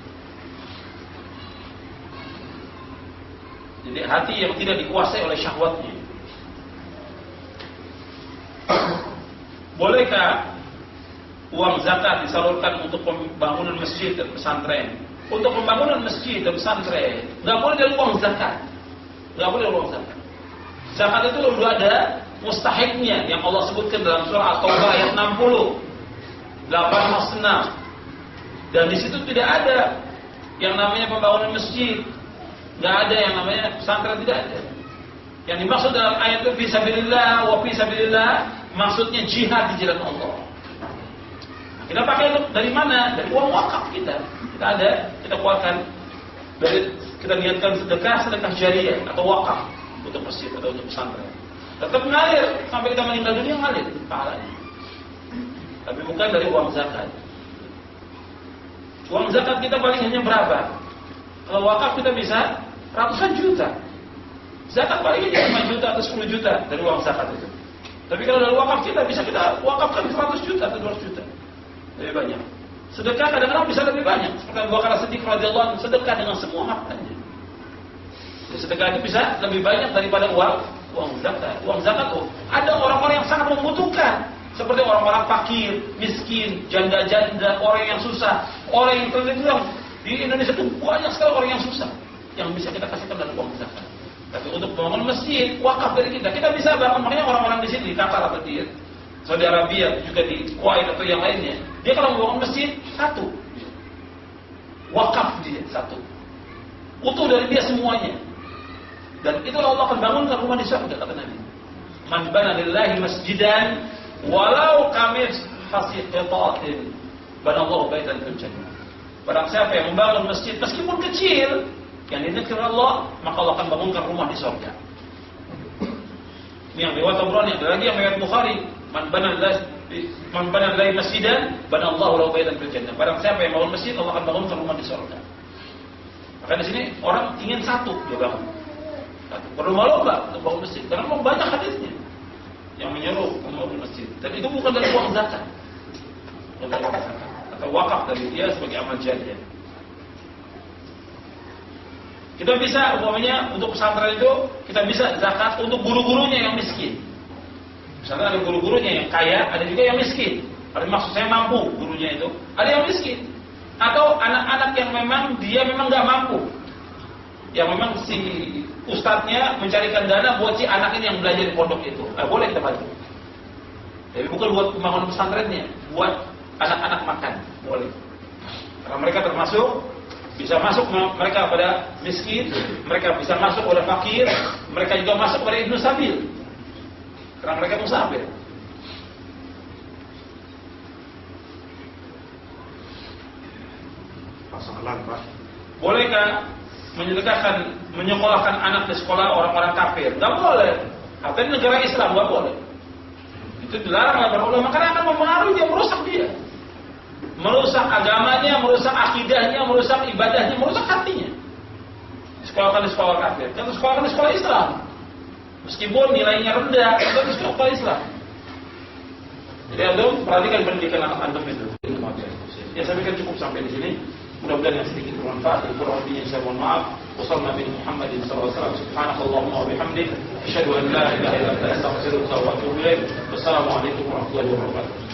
Jadi hati yang tidak dikuasai oleh syahwatnya. Bolehkah uang zakat disalurkan untuk pembangunan masjid dan pesantren? Untuk pembangunan masjid dan pesantren, nggak boleh dari uang zakat. Nggak boleh dari uang zakat. Zakat itu sudah ada mustahiknya yang Allah sebutkan dalam surah At-Taubah ayat 60, 8-6. Dan di situ tidak ada yang namanya pembangunan masjid, nggak ada yang namanya pesantren, tidak ada. Yang dimaksud dalam ayat itu fisabilillah wa fisabilillah, maksudnya jihad di jalan Allah. Kita pakai itu dari mana? Dari uang wakaf kita. Kita ada, kita keluarkan dari, kita niatkan sedekah jariah atau wakaf untuk masjid atau untuk pesantren. Tetap ngalir sampai kita meninggal dunia, ngalir pahalanya. Tapi bukan dari uang zakat. Uang zakat kita paling hanya berapa? Kalau wakaf kita bisa ratusan juta. Zakat paling hanya 5 juta atau 10 juta dari uang zakat itu. Tapi kalau dari wakaf kita bisa kita wakafkan 100 juta atau 200 juta. Lebih banyak. Sedekah kadang-kadang bisa lebih banyak. Seperti Abu Bakar As-Siddiq radhiyallahu anhu, sedekah dengan semua hartanya. Sedekah itu bisa lebih banyak daripada uang zakat. Uang zakat tuh ada orang-orang yang sangat membutuhkan, seperti orang-orang fakir, miskin, janda-janda, orang yang susah, orang yang terlilang. Di Indonesia itu banyak sekali orang yang susah yang bisa kita kasihkan dari uang zakat. Tapi untuk membangun masjid, wakaf dari kita bisa bangun. Makanya orang-orang di sini, di Qatar atau di Saudi Arabia, juga di Kuwait atau yang lainnya, dia kalau membangun masjid, satu wakaf dia, satu utuh dari dia semuanya. Dan itu Allah akan bangunkan rumah di surga, kata Nabi. Man bana lillahi masjidan Walau kami hasiqatin banallahu baitan fil jannah. Barang siapa yang membangun masjid meskipun kecil yang diingatkan Allah, maka Allah akan bangunkan rumah di surga. Ini yang riwayat Tabrani, ada lagi yang riwayat Bukhari, man bana lillahi masjidan banallahu lahu baitan fil jannah. Barang siapa yang bangun masjid, Allah akan bangunkan rumah di surga. Maka di sini orang ingin satu dia bangun. Berlomba-lomba untuk bangun masjid. Karena memang banyak hadisnya yang menyuruh membangun masjid. Dan itu bukan dari uang zakat. Atau wakaf dari dia sebagai amal jariah. Kita bisa umpamanya untuk pesantren itu kita bisa zakat untuk guru-gurunya yang miskin. Misalnya ada guru-gurunya yang kaya, ada juga yang miskin. Ada maksud saya mampu gurunya itu, ada yang miskin. Atau anak-anak yang memang dia memang nggak mampu, yang memang si ustadznya mencarikan dana buat si anak ini yang belajar di pondok itu, boleh kita bantu. Tapi bukan buat pembangunan pesantrennya, buat anak-anak makan, boleh. Karena mereka termasuk bisa masuk mereka pada miskin, mereka bisa masuk pada fakir, mereka juga masuk pada ibnu sabil. Karena mereka musafir. Masalah, Pak. Bolehkah menyekolahkan anak di sekolah orang-orang kafir? Gak boleh. Katanya negara Islam gak boleh. Itu dilarang oleh para ulama karena akan mempengaruhi dia, merusak dia. Merusak agamanya, merusak akidahnya, merusak ibadahnya, merusak hatinya. Sekolahkan di sekolah kafir, kan sekolahkan di sekolah Islam. Meskipun nilainya rendah, tapi di sekolah Islam. Jadi antum perhatikan pendidikan anak antum itu. Ya saya pikir cukup sampai di sini. Mudah-mudahan yang sedikit bermanfaat. Kurang lebihnya saya mohon maaf. Wassalamualaikum warahmatullahi wabarakatuh. Subhanakallahumma wa bihamdik, asyhadu an la ilaha illa anta, astaghfiruka wa atubu ilaik. Wassalamualaikum warahmatullahi wabarakatuh.